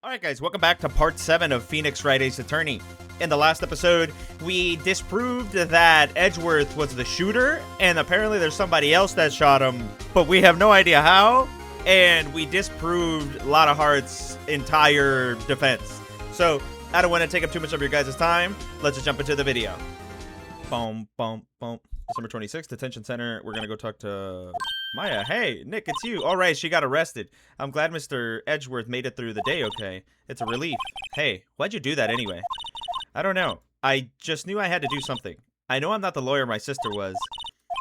Alright guys, welcome back to part 7 of Phoenix Wright Ace Attorney. In the last episode, we disproved that Edgeworth was the shooter, and apparently there's somebody else that shot him, but we have no idea how, and we disproved Lotta Hart's entire defense. So, I don't want to take up too much of your guys' time. Let's just jump into the video. Boom, boom, boom. December 26th, detention center. We're gonna go talk to Maya. Hey, Nick, it's you. All right, she got arrested. I'm glad Mr. Edgeworth made it through the day okay. It's a relief. Hey, why'd you do that anyway? I don't know. I just knew I had to do something. I know I'm not the lawyer my sister was.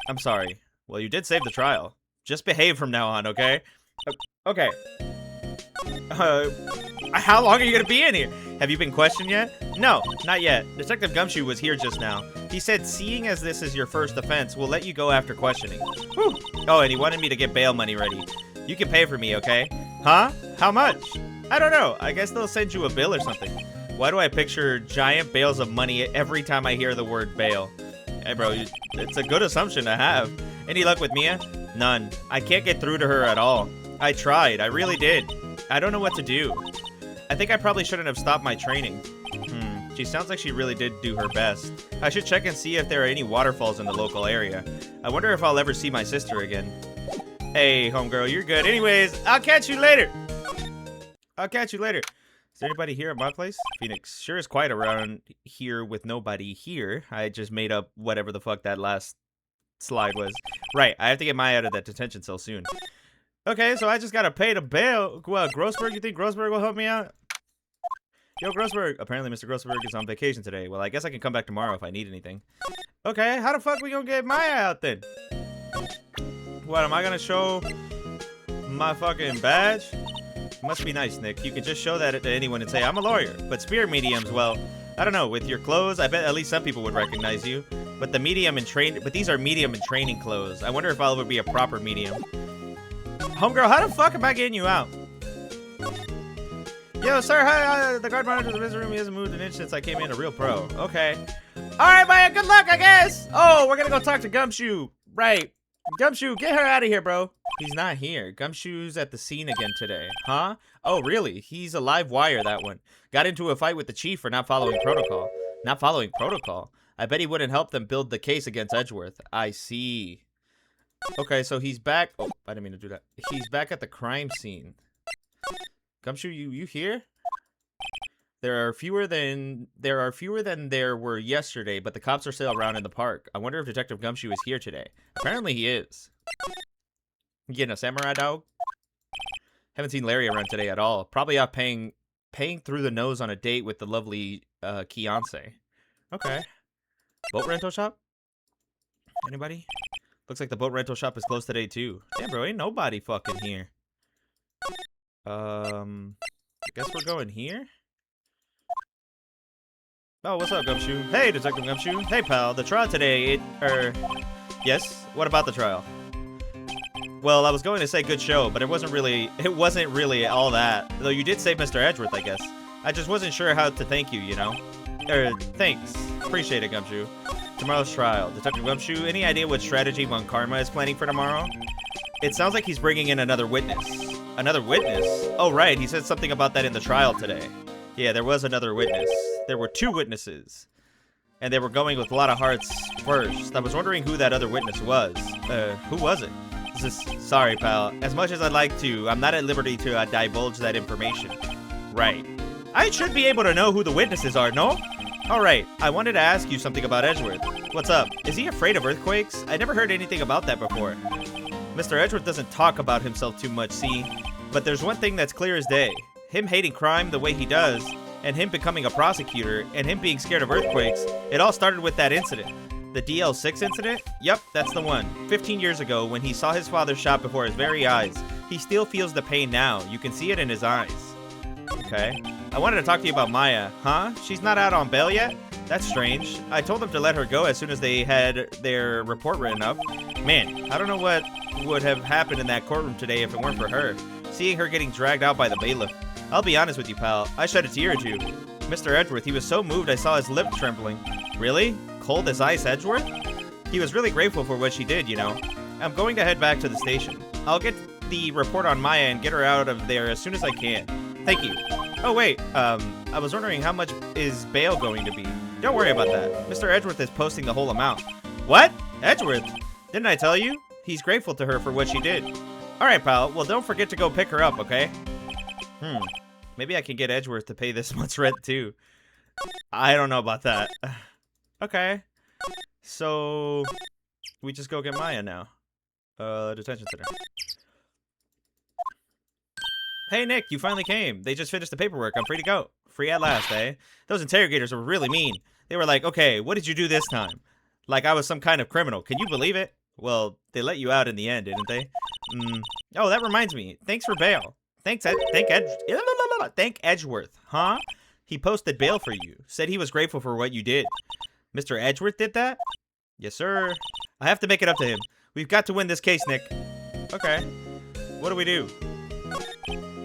I'm sorry. Well, you did save the trial. Just behave from now on, okay? Okay. How long are you gonna be in here? Have you been questioned yet? No, not yet. Detective Gumshoe was here just now. He said, seeing as this is your first offense, we'll let you go after questioning. Whew. Oh, and he wanted me to get bail money ready. You can pay for me, okay? Huh? How much? I don't know. I guess they'll send you a bill or something. Why do I picture giant bales of money every time I hear the word bail? Hey, bro, it's a good assumption to have. Any luck with Mia? None. I can't get through to her at all. I tried. I really did. I don't know what to do. I think I probably shouldn't have stopped my training. She sounds like she really did do her best. I should check and see if there are any waterfalls in the local area. I wonder if I'll ever see my sister again. Hey, homegirl, you're good. Anyways, I'll catch you later. I'll catch you later. Is there anybody here at my place? Phoenix sure is quiet around here with nobody here. I just made up whatever the fuck that last slide was. Right, I have to get Maya out of that detention cell soon. Okay, so I just gotta pay the bail. Well, Grossberg, you think Grossberg will help me out? Yo, Grossberg. Apparently, Mr. Grossberg is on vacation today. Well, I guess I can come back tomorrow if I need anything. Okay, how the fuck we gonna get Maya out then? What, am I gonna show my fucking badge? Must be nice, Nick. You can just show that to anyone and say, I'm a lawyer. But spirit mediums, well, I don't know. With your clothes, I bet at least some people would recognize you. But the medium and but these are medium and training clothes. I wonder if I'll ever be a proper medium. Homegirl, how the fuck am I getting you out? Yo, sir, hi, the guard monitor of the visitor room. He hasn't moved an inch since I came in. A real pro. Okay. Alright, Maya, good luck, I guess. Oh, we're gonna go talk to Gumshoe. Right. Gumshoe, get her out of here, bro. He's not here. Gumshoe's at the scene again today. Huh? Oh, really? He's a live wire, that one. Got into a fight with the chief for not following protocol. Not following protocol? I bet he wouldn't help them build the case against Edgeworth. I see. Okay, so he's back. Oh, I didn't mean to do that. He's back at the crime scene. Gumshoe, you here? There are fewer than there were yesterday, but the cops are still around in the park. I wonder if Detective Gumshoe is here today. Apparently he is. You getting a samurai dog? Haven't seen Larry around today at all. Probably off paying through the nose on a date with the lovely Kiance. Okay. Boat rental shop? Anybody? Looks like the boat rental shop is closed today too. Damn, bro, ain't nobody fucking here. I guess we're going here? Oh, what's up, Gumshoe? Hey, Detective Gumshoe. Hey, pal. The trial today, yes? What about the trial? Well, I was going to say good show, but it wasn't really all that. Though you did save Mr. Edgeworth, I guess. I just wasn't sure how to thank you, you know? Thanks. Appreciate it, Gumshoe. Tomorrow's trial. Detective Gumshoe, any idea what strategy Von Karma is planning for tomorrow? It sounds like he's bringing in another witness. Another witness? Oh, right. He said something about that in the trial today. Yeah, there was another witness. There were 2 witnesses. And they were going with Lotta Hart's first. I was wondering who that other witness was. Who was it? Sorry, pal. As much as I'd like to, I'm not at liberty to divulge that information. Right. I should be able to know who the witnesses are, no? Alright, I wanted to ask you something about Edgeworth. What's up? Is he afraid of earthquakes? I never heard anything about that before. Mr. Edgeworth doesn't talk about himself too much, see? But there's one thing that's clear as day. Him hating crime the way he does, and him becoming a prosecutor, and him being scared of earthquakes, it all started with that incident. The DL6 incident? Yep, that's the one. 15 years ago, when he saw his father shot before his very eyes. He still feels the pain now. You can see it in his eyes. Okay. I wanted to talk to you about Maya. Huh? She's not out on bail yet? That's strange. I told them to let her go as soon as they had their report written up. Man, I don't know what would have happened in that courtroom today if it weren't for her. Seeing her getting dragged out by the bailiff. I'll be honest with you, pal. I shed a tear or two. Mr. Edgeworth, he was so moved I saw his lip trembling. Really? Cold as ice, Edgeworth? He was really grateful for what she did, you know. I'm going to head back to the station. I'll get the report on Maya and get her out of there as soon as I can. Thank you. Oh, wait. I was wondering how much is bail going to be? Don't worry about that. Mr. Edgeworth is posting the whole amount. What? Edgeworth? Didn't I tell you? He's grateful to her for what she did. Alright, pal. Well, don't forget to go pick her up, okay? Maybe I can get Edgeworth to pay this month's rent, too. I don't know about that. Okay. So, we just go get Maya now. Detention center. Hey, Nick, you finally came. They just finished the paperwork. I'm free to go. Free at last, eh? Those interrogators were really mean. They were like, okay, what did you do this time? Like I was some kind of criminal. Can you believe it? Well, they let you out in the end, didn't they? Oh, that reminds me. Thanks for bail. Thank Edgeworth. Huh? He posted bail for you. Said he was grateful for what you did. Mr. Edgeworth did that? Yes, sir. I have to make it up to him. We've got to win this case, Nick. Okay. What do we do?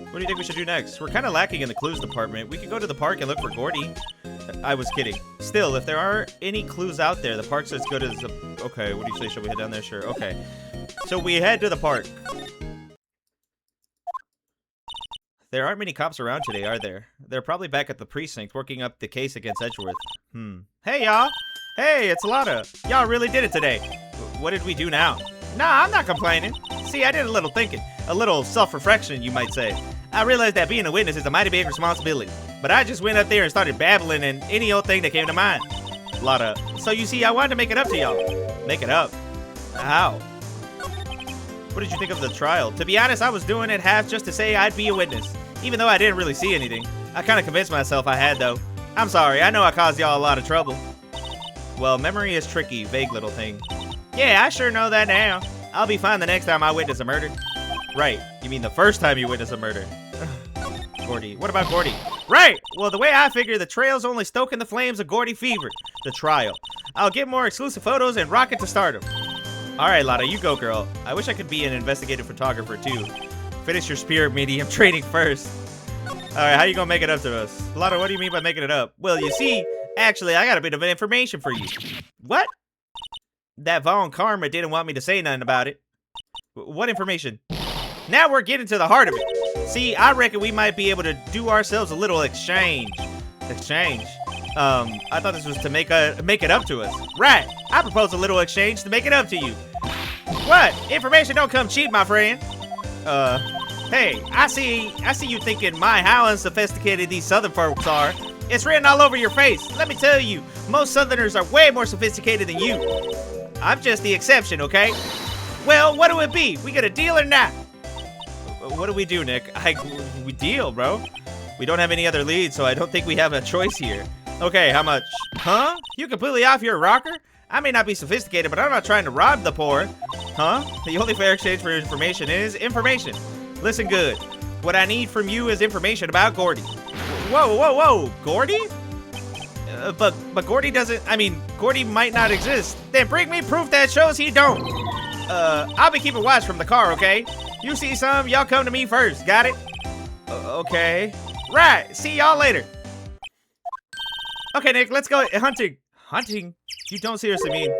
What do you think we should do next? We're kind of lacking in the clues department. We could go to the park and look for Gordy. I was kidding. Still, if there are any clues out there, the park's as good as... Okay, what do you say? Should we head down there? Sure. Okay. So we head to the park. There aren't many cops around today, are there? They're probably back at the precinct working up the case against Edgeworth. Hey, y'all. Hey, it's Lotta. Y'all really did it today. What did we do now? Nah, I'm not complaining. See, I did a little thinking. A little self-reflection, you might say. I realized that being a witness is a mighty big responsibility. But I just went up there and started babbling and any old thing that came to mind. Lotta. So you see, I wanted to make it up to y'all. Make it up? How? What did you think of the trial? To be honest, I was doing it half just to say I'd be a witness. Even though I didn't really see anything. I kind of convinced myself I had, though. I'm sorry, I know I caused y'all a lot of trouble. Well, memory is tricky, vague little thing. Yeah, I sure know that now. I'll be fine the next time I witness a murder. Right, you mean the first time you witness a murder. Gordy. What about Gordy? Right! Well, the way I figure, the trail's only stoking the flames of Gordy fever. The trial. I'll get more exclusive photos and rocket to stardom. Alright, Lotta, you go, girl. I wish I could be an investigative photographer, too. Finish your spirit medium training first. Alright, how you gonna make it up to us? Lotta, what do you mean by making it up? Well, you see, actually, I got a bit of information for you. What? That Von Karma didn't want me to say nothing about it. What information? Now we're getting to the heart of it. See, I reckon we might be able to do ourselves a little exchange. Exchange? I thought this was to make it up to us. Right. I propose a little exchange to make it up to you. What? Information don't come cheap, my friend. Hey, I see you thinking, my, how unsophisticated these southern folks are. It's written all over your face. Let me tell you, most southerners are way more sophisticated than you. I'm just the exception, okay? Well, what do it be? We get a deal or not? What do we do, Nick? We deal, bro. We don't have any other leads, so I don't think we have a choice here. Okay, how much? Huh? You completely off your rocker? I may not be sophisticated, but I'm not trying to rob the poor. Huh? The only fair exchange for information is information. Listen good. What I need from you is information about Gordy. Whoa, whoa, whoa. Gordy? But Gordy doesn't, Gordy might not exist. Then bring me proof that shows he don't. I'll be keeping watch from the car, okay? You see some, y'all come to me first. Got it? Okay. Right. See y'all later. Okay, Nick, let's go hunting. Hunting? You don't seriously mean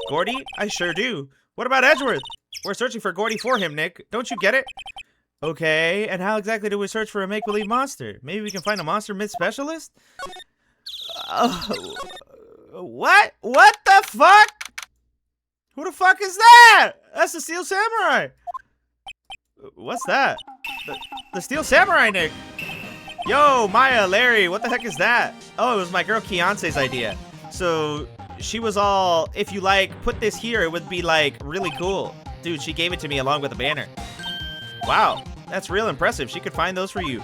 Gordy? I sure do. What about Edgeworth? We're searching for Gordy for him, Nick. Don't you get it? Okay, and how exactly do we search for a make-believe monster? Maybe we can find a monster myth specialist? What? What the fuck? Who the fuck is that? That's the Steel Samurai. What's that? The Steel Samurai, Nick. Yo, Maya, Larry, what the heck is that? Oh, it was my girl Keonce's idea. So she was all, if you like, put this here, it would be like really cool. Dude, she gave it to me along with a banner. Wow, that's real impressive. She could find those for you.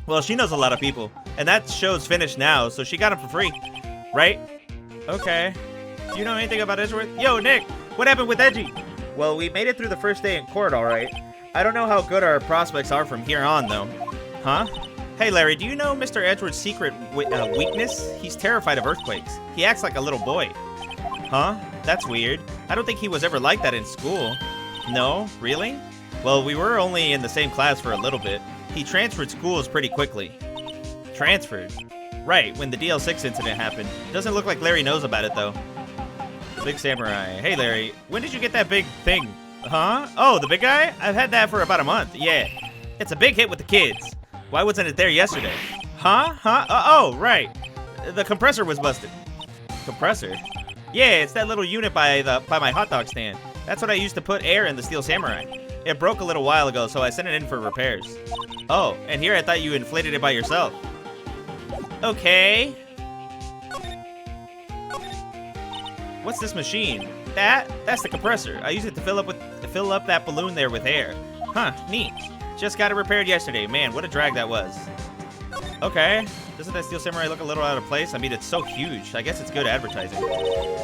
Well, she knows a lot of people. And that show's finished now, so she got them for free. Right? Okay. Do you know anything about Edgeworth? Yo, Nick, what happened with Edgy? Well, we made it through the first day in court, alright. I don't know how good our prospects are from here on, though. Huh? Hey, Larry, do you know Mr. Edgeworth's secret weakness? He's terrified of earthquakes. He acts like a little boy. Huh? That's weird. I don't think he was ever like that in school. No? Really? Well, we were only in the same class for a little bit. He transferred schools pretty quickly. Transferred? Right, when the DL6 incident happened. Doesn't look like Larry knows about it, though. The Big Samurai. Hey, Larry, when did you get that big thing? Huh? Oh, the big guy? I've had that for about a month. Yeah. It's a big hit with the kids. Why wasn't it there yesterday? Huh? Oh, right. The compressor was busted. Compressor? Yeah, it's that little unit by my hot dog stand. That's what I used to put air in the Steel Samurai. It broke a little while ago, so I sent it in for repairs. Oh, and here I thought you inflated it by yourself. Okay. What's this machine? That's the compressor. I use it to fill up that balloon there with air. Huh, neat. Just got it repaired yesterday. Man, what a drag that was. Okay. Doesn't that Steel Samurai look a little out of place? I mean, it's so huge. I guess it's good advertising.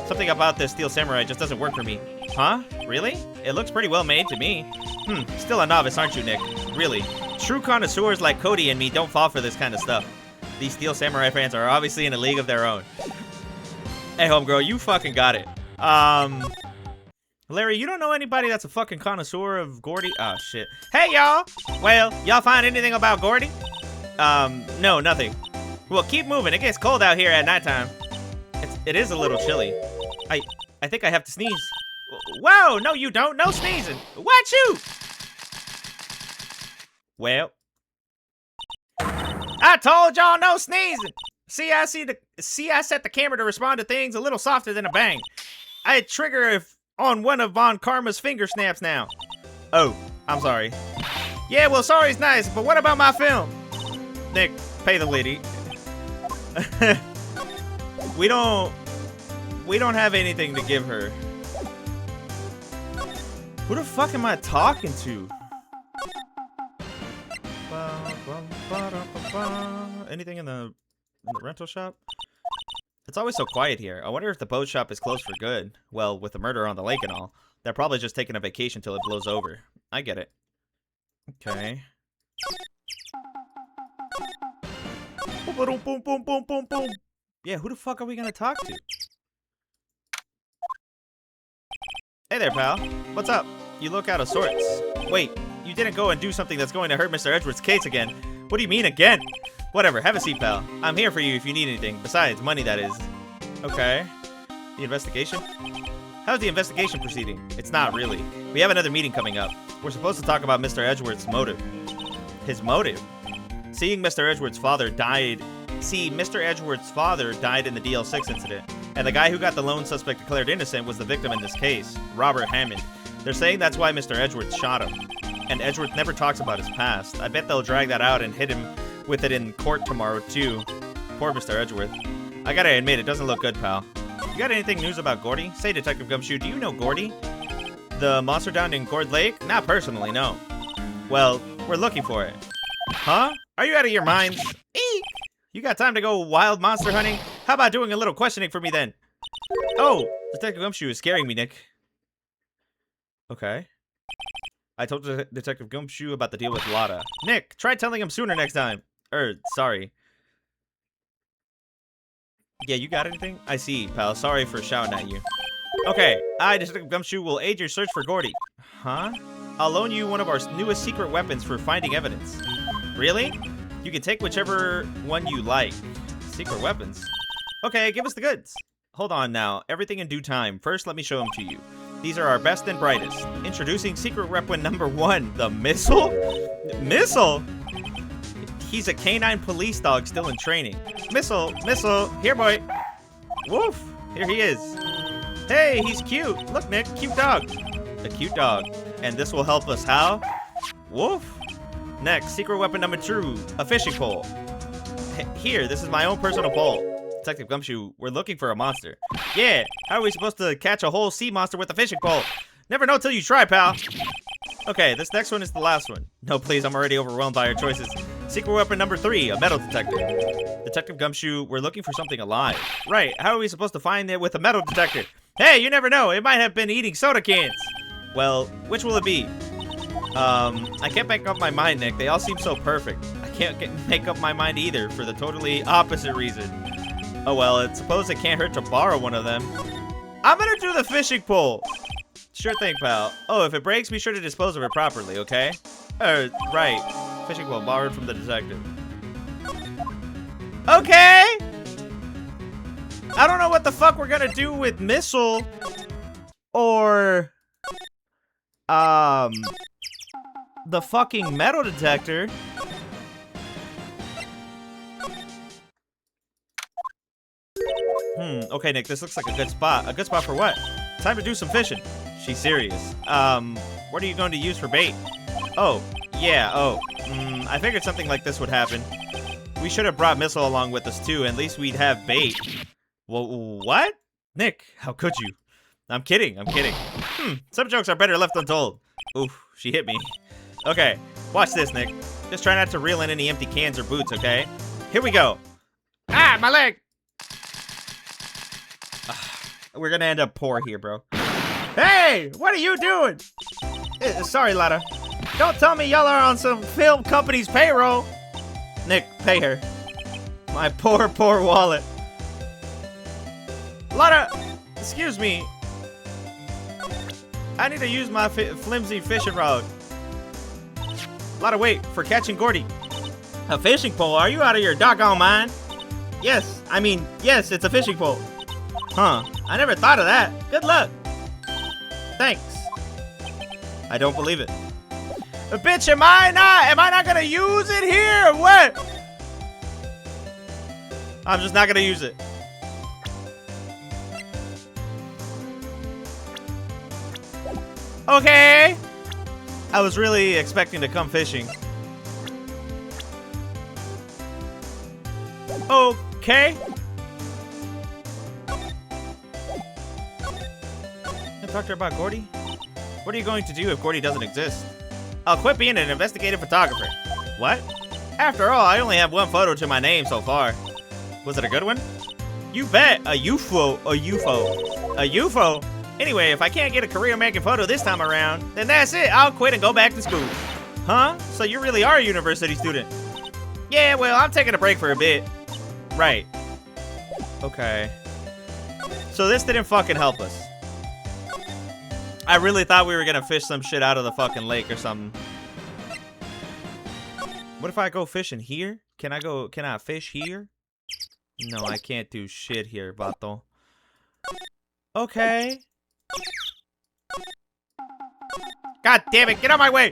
Something about this Steel Samurai just doesn't work for me. Huh? Really? It looks pretty well made to me. Still a novice, aren't you, Nick? Really. True connoisseurs like Cody and me don't fall for this kind of stuff. These Steel Samurai fans are obviously in a league of their own. Hey, homegirl, you fucking got it. Larry, you don't know anybody that's a fucking connoisseur of Gordy? Oh, shit. Hey, y'all! Well, y'all find anything about Gordy? No, nothing. Well, keep moving. It gets cold out here at nighttime. It is a little chilly. I think I have to sneeze. Whoa, no you don't. No sneezing. Watch you! Well. I told y'all no sneezing. See, I set the camera to respond to things a little softer than a bang. I trigger if on one of Von Karma's finger snaps now. Oh, I'm sorry. Yeah, well, sorry's nice, but what about my film? Nick, pay the lady. We don't have anything to give her. Who the fuck am I talking to? Anything in the rental shop? It's always so quiet here. I wonder if the boat shop is closed for good. Well, with the murder on the lake and all. They're probably just taking a vacation till it blows over. I get it. Okay. Boom, boom, boom, boom, boom, boom. Yeah, who the fuck are we gonna talk to? Hey there, pal. What's up? You look out of sorts. Wait, you didn't go and do something that's going to hurt Mr. Edgeworth's case again. What do you mean, again? Whatever, have a seat, pal. I'm here for you if you need anything. Besides, money, that is. Okay. The investigation? How's the investigation proceeding? It's not really. We have another meeting coming up. We're supposed to talk about Mr. Edgeworth's motive. His motive? Seeing Mr. Edgeworth's father died... See, Mr. Edgeworth's father died in the DL6 incident, and the guy who got the lone suspect declared innocent was the victim in this case, Robert Hammond. They're saying that's why Mr. Edgeworth shot him. And Edgeworth never talks about his past. I bet they'll drag that out and hit him with it in court tomorrow, too. Poor Mr. Edgeworth. I gotta admit, it doesn't look good, pal. You got anything news about Gordy? Say, Detective Gumshoe, do you know Gordy? The monster down in Gord Lake? Not personally, no. Well, we're looking for it. Huh? Are you out of your mind? Eek! You got time to go wild monster hunting? How about doing a little questioning for me then? Oh, Detective Gumshoe is scaring me, Nick. Okay. I told Detective Gumshoe about the deal with Lotta. Nick, try telling him sooner next time. Sorry. Yeah, you got anything? I see, pal. Sorry for shouting at you. Okay, I, Detective Gumshoe, will aid your search for Gordy. Huh? I'll loan you one of our newest secret weapons for finding evidence. Really? You can take whichever one you like. Secret weapons? Okay, give us the goods. Hold on now. Everything in due time. First, let me show them to you. These are our best and brightest. Introducing secret weapon number 1, the missile? Missile? He's a canine police dog still in training. Missile, here boy. Woof, here he is. Hey, he's cute. Look, Nick, cute dog. A cute dog. And this will help us how? Woof. Next, secret weapon number 2, a fishing pole. Here, this is my own personal pole. Detective Gumshoe, we're looking for a monster. Yeah, how are we supposed to catch a whole sea monster with a fishing pole? Never know till you try, pal. Okay, this next one is the last one. No, please, I'm already overwhelmed by your choices. Secret weapon number 3, a metal detector. Detective Gumshoe, we're looking for something alive. Right, how are we supposed to find it with a metal detector? Hey, you never know, it might have been eating soda cans. Well, which will it be? I can't make up my mind, Nick. They all seem so perfect. I can't make up my mind either for the totally opposite reason. Oh well, I suppose it can't hurt to borrow one of them. I'm gonna do the fishing pole. Sure thing, pal. Oh, if it breaks, be sure to dispose of it properly, okay? Right. Fishing pole borrowed from the detective. Okay! I don't know what the fuck we're gonna do with missile or the fucking metal detector. Okay, Nick, this looks like a good spot. A good spot for what? Time to do some fishing. She's serious. What are you going to use for bait? Oh, yeah, I figured something like this would happen. We should have brought Missile along with us, too. At least we'd have bait. Well, what? Nick, how could you? I'm kidding. Some jokes are better left untold. Oof, she hit me. Okay, watch this, Nick. Just try not to reel in any empty cans or boots, okay? Here we go. Ah, my leg! We're gonna end up poor here, bro. Hey, what are you doing? Sorry, Lada. Don't tell me y'all are on some film company's payroll. Nick, pay her. My poor wallet. Lada, excuse me. I need to use my flimsy fishing rod. Lada, wait, for catching Gordy. A fishing pole? Are you out of your doggone mind? Yes, yes, it's a fishing pole. Huh, I never thought of that. Good luck. Thanks. I don't believe it. Bitch, am I not gonna use it here or what? I'm just not gonna use it. Okay. I was really expecting to come fishing. Okay. Can I talk to her about Gordy? What are you going to do if Gordy doesn't exist? I'll quit being an investigative photographer. What? After all, I only have one photo to my name so far. Was it a good one? You bet. A UFO. A UFO? Anyway, if I can't get a career making photo this time around, then that's it. I'll quit and go back to school. Huh? So you really are a university student? Yeah, well, I'm taking a break for a bit. Right. Okay. So this didn't fucking help us. I really thought we were gonna fish some shit out of the fucking lake or something. What if I go fishing here? Can I fish here? No, I can't do shit here, Bato. Okay. God damn it, get out of my way!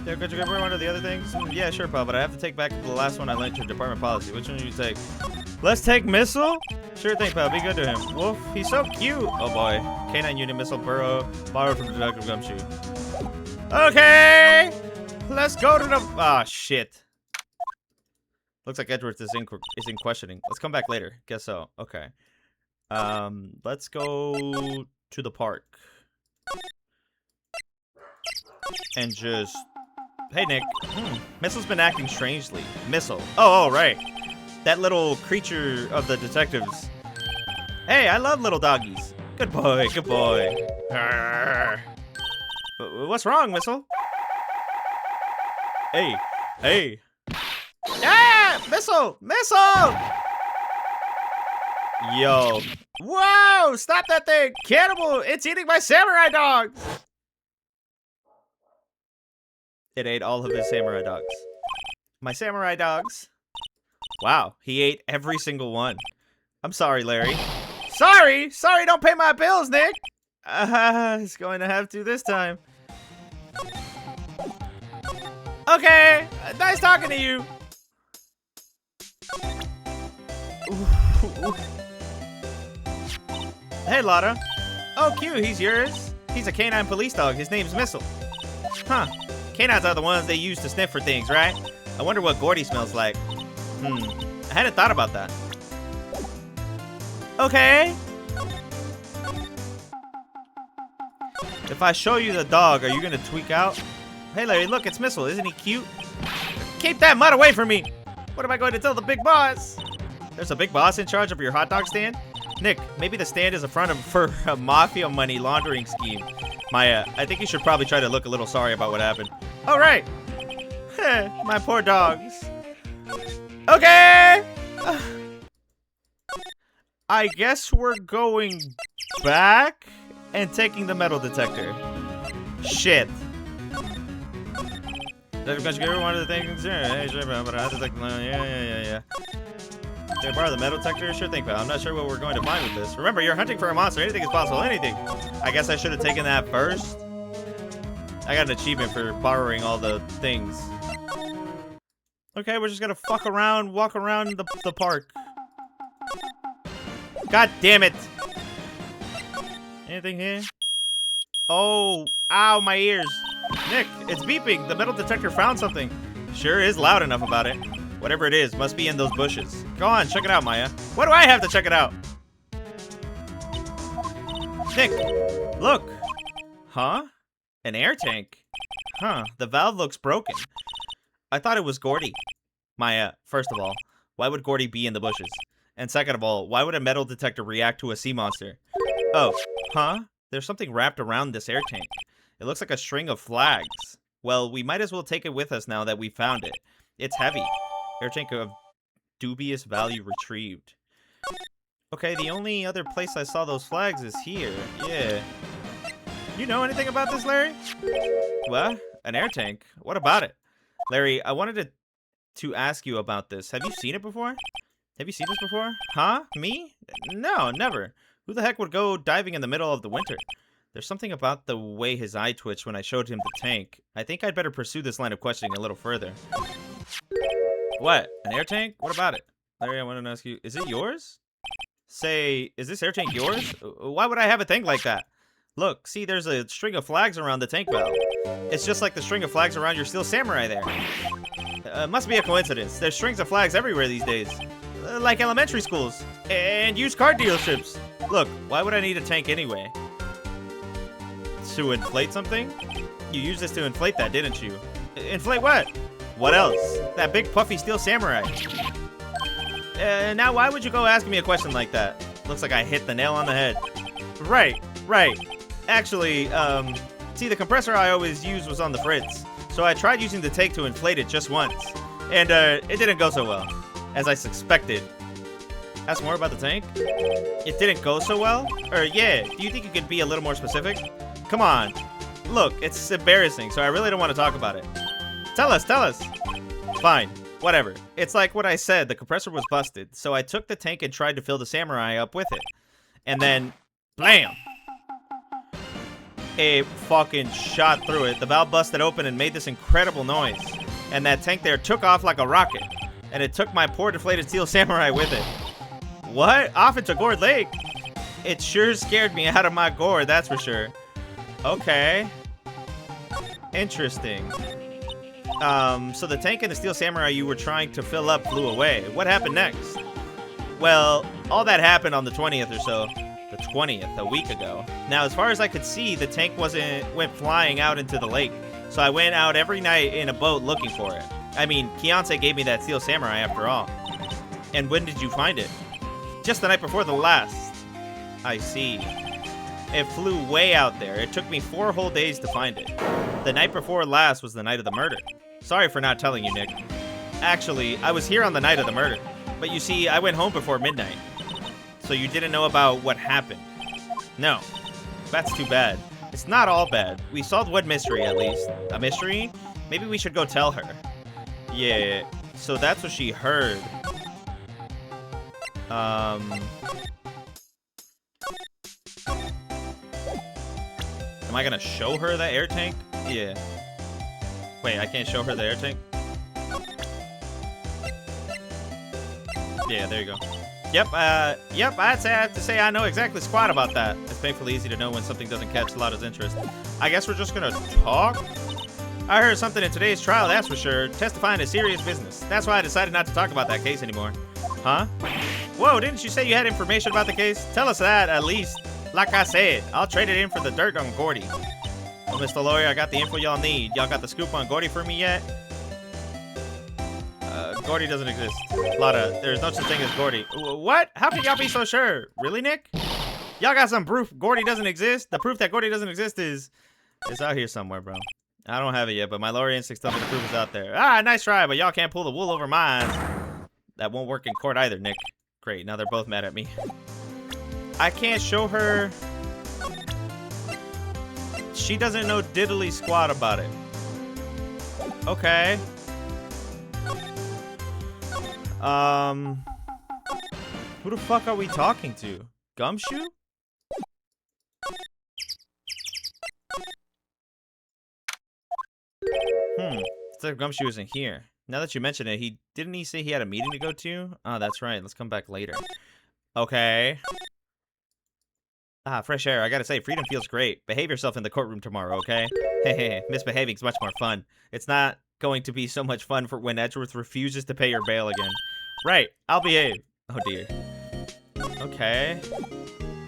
Yeah, could you cover one of the other things? Yeah, sure, pal, but I have to take back the last one I lent to department policy. Which one do you take? Let's take Missile? Sure thing, pal. Be good to him. Wolf, he's so cute. Oh boy. Canine unit Missile Burrow, borrowed from Detective Gumshoe. Okay! Let's go to the... Ah, shit. Looks like Edwards is in questioning. Let's come back later. Guess so. Okay. Let's go to the park. And just... Hey, Nick. Missile's been acting strangely. Missile. Oh, right. That little creature of the detectives. Hey, I love little doggies. Good boy, good boy. Arrgh. What's wrong, Missile? Hey, hey. Ah! Missile! Missile! Yo. Whoa! Stop that thing! Cannibal! It's eating my samurai dogs! It ate all of his samurai dogs. My samurai dogs. Wow, he ate every single one. I'm sorry, Larry. Sorry? Sorry, don't pay my bills, Nick! He's going to have to this time. Okay, nice talking to you. Hey, Lotta. Oh, cute, he's yours? He's a canine police dog. His name's Missile. Huh. Canines are the ones they use to sniff for things, right? I wonder what Gordy smells like. I hadn't thought about that. Okay. If I show you the dog, are you gonna tweak out? Hey, Larry, look, it's Missile. Isn't he cute? Keep that mud away from me! What am I going to tell the big boss? There's a big boss in charge of your hot dog stand? Nick, maybe the stand is a front for a mafia money laundering scheme. Maya, I think you should probably try to look a little sorry about what happened. All right. My poor dogs. Okay. I guess we're going back and taking the metal detector. Shit. One of the things. Hey, sure, but I have to take. Yeah. Can I borrow the metal detector? Sure thing, pal. I'm not sure what we're going to find with this. Remember, you're hunting for a monster. Anything is possible. Anything. I guess I should have taken that first. I got an achievement for borrowing all the things. Okay, we're just gonna fuck around, walk around the park. God damn it! Anything here? Oh, ow, my ears. Nick, it's beeping. The metal detector found something. Sure is loud enough about it. Whatever it is, must be in those bushes. Go on, check it out, Maya. What do I have to check it out? Nick, look. Huh? An air tank. Huh, the valve looks broken. I thought it was Gordy. Maya, first of all, why would Gordy be in the bushes? And second of all, why would a metal detector react to a sea monster? Oh, huh? There's something wrapped around this air tank. It looks like a string of flags. Well, we might as well take it with us now that we found it. It's heavy. Air tank of dubious value retrieved. Okay, the only other place I saw those flags is here. Yeah. You know anything about this, Larry? What? An air tank? What about it? Larry, I wanted to ask you about this. Have you seen it before? Have you seen this before? Huh? Me? No, never. Who the heck would go diving in the middle of the winter? There's something about the way his eye twitched when I showed him the tank. I think I'd better pursue this line of questioning a little further. What? An air tank? What about it? Larry, I want to ask you, is it yours? Say, is this air tank yours? Why would I have a tank like that? Look, see, there's a string of flags around the tank valve. It's just like the string of flags around your Steel Samurai there. Must be a coincidence. There's strings of flags everywhere these days. Like elementary schools. And used car dealerships. Look, why would I need a tank anyway? To inflate something? You used this to inflate that, didn't you? Inflate what? What else? That big puffy Steel Samurai. Now why would you go asking me a question like that? Looks like I hit the nail on the head. Right. Actually, see, the compressor I always used was on the fritz. So I tried using the tank to inflate it just once. And, it didn't go so well. As I suspected. Ask more about the tank? It didn't go so well? Or, yeah, do you think you could be a little more specific? Come on. Look, it's embarrassing, so I really don't want to talk about it. Tell us. Fine, whatever. It's like what I said, the compressor was busted, so I took the tank and tried to fill the Samurai up with it. And then, blam! It fucking shot through it. The valve busted open and made this incredible noise. And that tank there took off like a rocket. And it took my poor deflated Steel Samurai with it. What? Off into Gourd Lake? It sure scared me out of my gourd, that's for sure. Okay. Interesting. So the tank and the Steel Samurai you were trying to fill up flew away. What happened next? Well, all that happened on the 20th or so. The 20th, a week ago. Now, as far as I could see, the tank went flying out into the lake. So I went out every night in a boat looking for it. I mean, Kianse gave me that Steel Samurai after all. And when did you find it? Just the night before the last. I see. It flew way out there. It took me 4 whole days to find it. The night before last was the night of the murder. Sorry for not telling you, Nick. Actually, I was here on the night of the murder. But you see, I went home before midnight. So you didn't know about what happened? No. That's too bad. It's not all bad. We solved one mystery, at least. A mystery? Maybe we should go tell her. Yeah, so that's what she heard. Am I gonna show her the air tank? Yeah. Wait, I can't show her the air tank? Yeah, there you go. Yep, I'd have to say I know exactly squat about that. It's painfully easy to know when something doesn't catch Lada's interest. I guess we're just gonna talk? I heard something in today's trial, that's for sure. Testifying is serious business. That's why I decided not to talk about that case anymore. Huh? Whoa, didn't you say you had information about the case? Tell us that, at least. Like I said, I'll trade it in for the dirt on Gordy. Well, Mr. Lawyer, I got the info y'all need. Y'all got the scoop on Gordy for me yet? Gordy doesn't exist. Lada, there's no such thing as Gordy. What? How can y'all be so sure? Really, Nick? Y'all got some proof Gordy doesn't exist? The proof that Gordy doesn't exist is... It's out here somewhere, bro. I don't have it yet, but my lower instincts tell me the proof is out there. Ah, nice try, but y'all can't pull the wool over mine. That won't work in court either, Nick. Great, now they're both mad at me. I can't show her... She doesn't know diddly squat about it. Okay. Who the fuck are we talking to? Gumshoe? Detective Gumshoe isn't here. Now that you mention it, didn't he say he had a meeting to go to? Oh, that's right. Let's come back later. Okay. Ah, fresh air. I gotta say, freedom feels great. Behave yourself in the courtroom tomorrow, okay? Hey, misbehaving's much more fun. It's not going to be so much fun for when Edgeworth refuses to pay your bail again. Right, I'll behave. Oh, dear. Okay.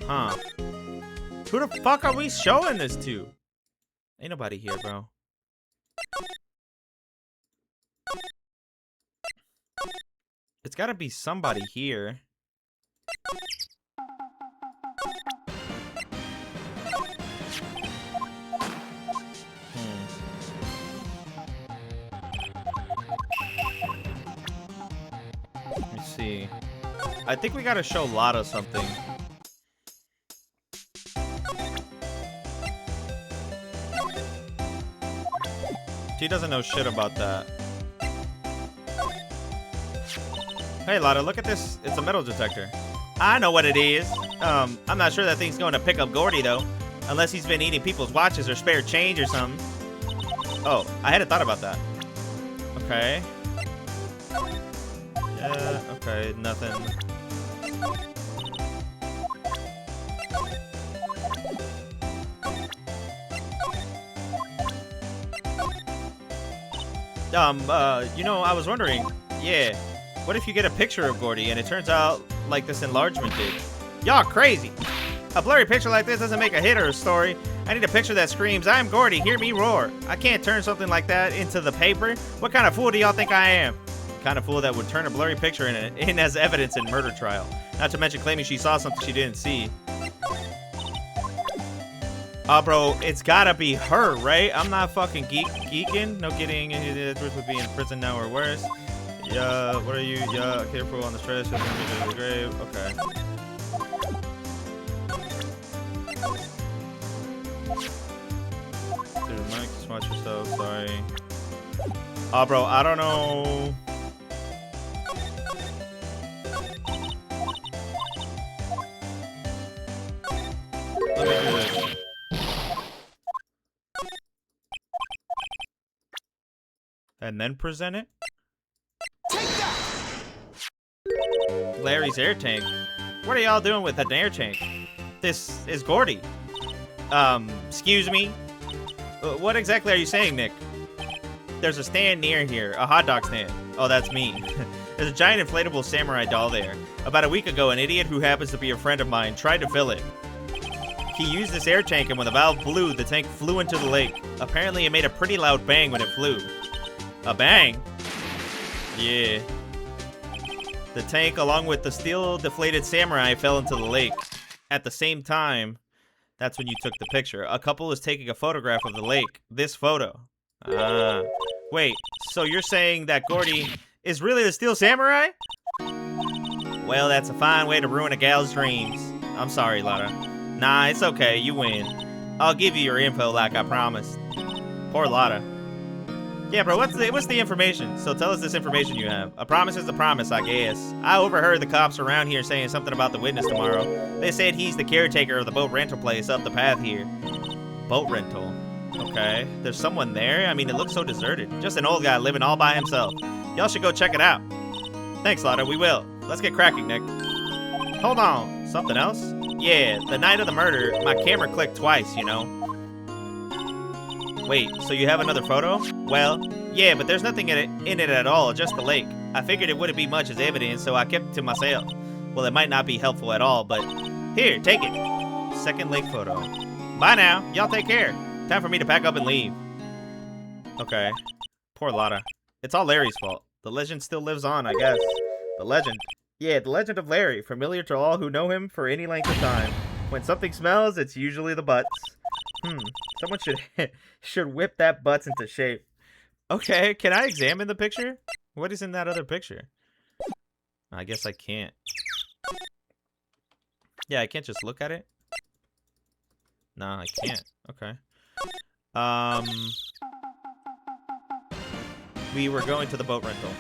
Huh. Who the fuck are we showing this to? Ain't nobody here, bro. It's gotta be somebody here. Let me see. I think we gotta show Lotta something. She doesn't know shit about that. Hey, Lotta, look at this. It's a metal detector. I know what it is. I'm not sure that thing's going to pick up Gordy, though. Unless he's been eating people's watches or spare change or something. Oh, I hadn't thought about that. Okay. Yeah, okay, nothing. You know, I was wondering, yeah, what if you get a picture of Gordy and it turns out like this enlargement did? Y'all crazy. A blurry picture like this doesn't make a hit or a story. I need a picture that screams, I'm Gordy, hear me roar. I can't turn something like that into the paper. What kind of fool do y'all think I am? The kind of fool that would turn a blurry picture in as evidence in murder trial. Not to mention claiming she saw something she didn't see. Bro, it's gotta be her, right? I'm not fucking geeking. No kidding. Edgeworth would be in prison now or worse. Yeah, what are you? Yeah, careful on the stretch. That's gonna be the grave. Okay. Dude, Mike, just watch yourself. Sorry. Bro, I don't know. Let me do this. And then present it? Take that! Larry's air tank. What are y'all doing with an air tank? This is Gordy. Excuse me? What exactly are you saying, Nick? There's a stand near here, a hot dog stand. Oh, that's me. There's a giant inflatable samurai doll there. About a week ago, an idiot who happens to be a friend of mine tried to fill it. He used this air tank, and when the valve blew, the tank flew into the lake. Apparently, it made a pretty loud bang when it flew. A bang? Yeah. The tank, along with the steel-deflated samurai, fell into the lake. At the same time, that's when you took the picture. A couple is taking a photograph of the lake. This photo. Wait, so you're saying that Gordy is really the steel samurai? Well, that's a fine way to ruin a gal's dreams. I'm sorry, Lotta. Nah, it's okay. You win. I'll give you your info like I promised. Poor Lotta. Yeah, bro, what's the information? So tell us this information you have. A promise is a promise, I guess. I overheard the cops around here saying something about the witness tomorrow. They said he's the caretaker of the boat rental place up the path here. Boat rental? Okay. There's someone there? I mean, it looks so deserted. Just an old guy living all by himself. Y'all should go check it out. Thanks, Lotta, we will. Let's get cracking, Nick. Hold on. Something else? Yeah, the night of the murder, my camera clicked twice, you know. Wait, so you have another photo? Well, yeah, but there's nothing in it at all, just the lake. I figured it wouldn't be much as evidence, so I kept it to myself. Well, it might not be helpful at all, but here, take it. Second lake photo. Bye now. Y'all take care. Time for me to pack up and leave. Okay. Poor Lotta. It's all Larry's fault. The legend still lives on, I guess. The legend. Yeah, the legend of Larry, familiar to all who know him for any length of time. When something smells, it's usually the butts. Someone should whip that butts into shape. Okay, can I examine the picture? What is in that other picture? I guess I can't. Yeah, I can't just look at it? Nah, I can't. Okay. We were going to the boat rental.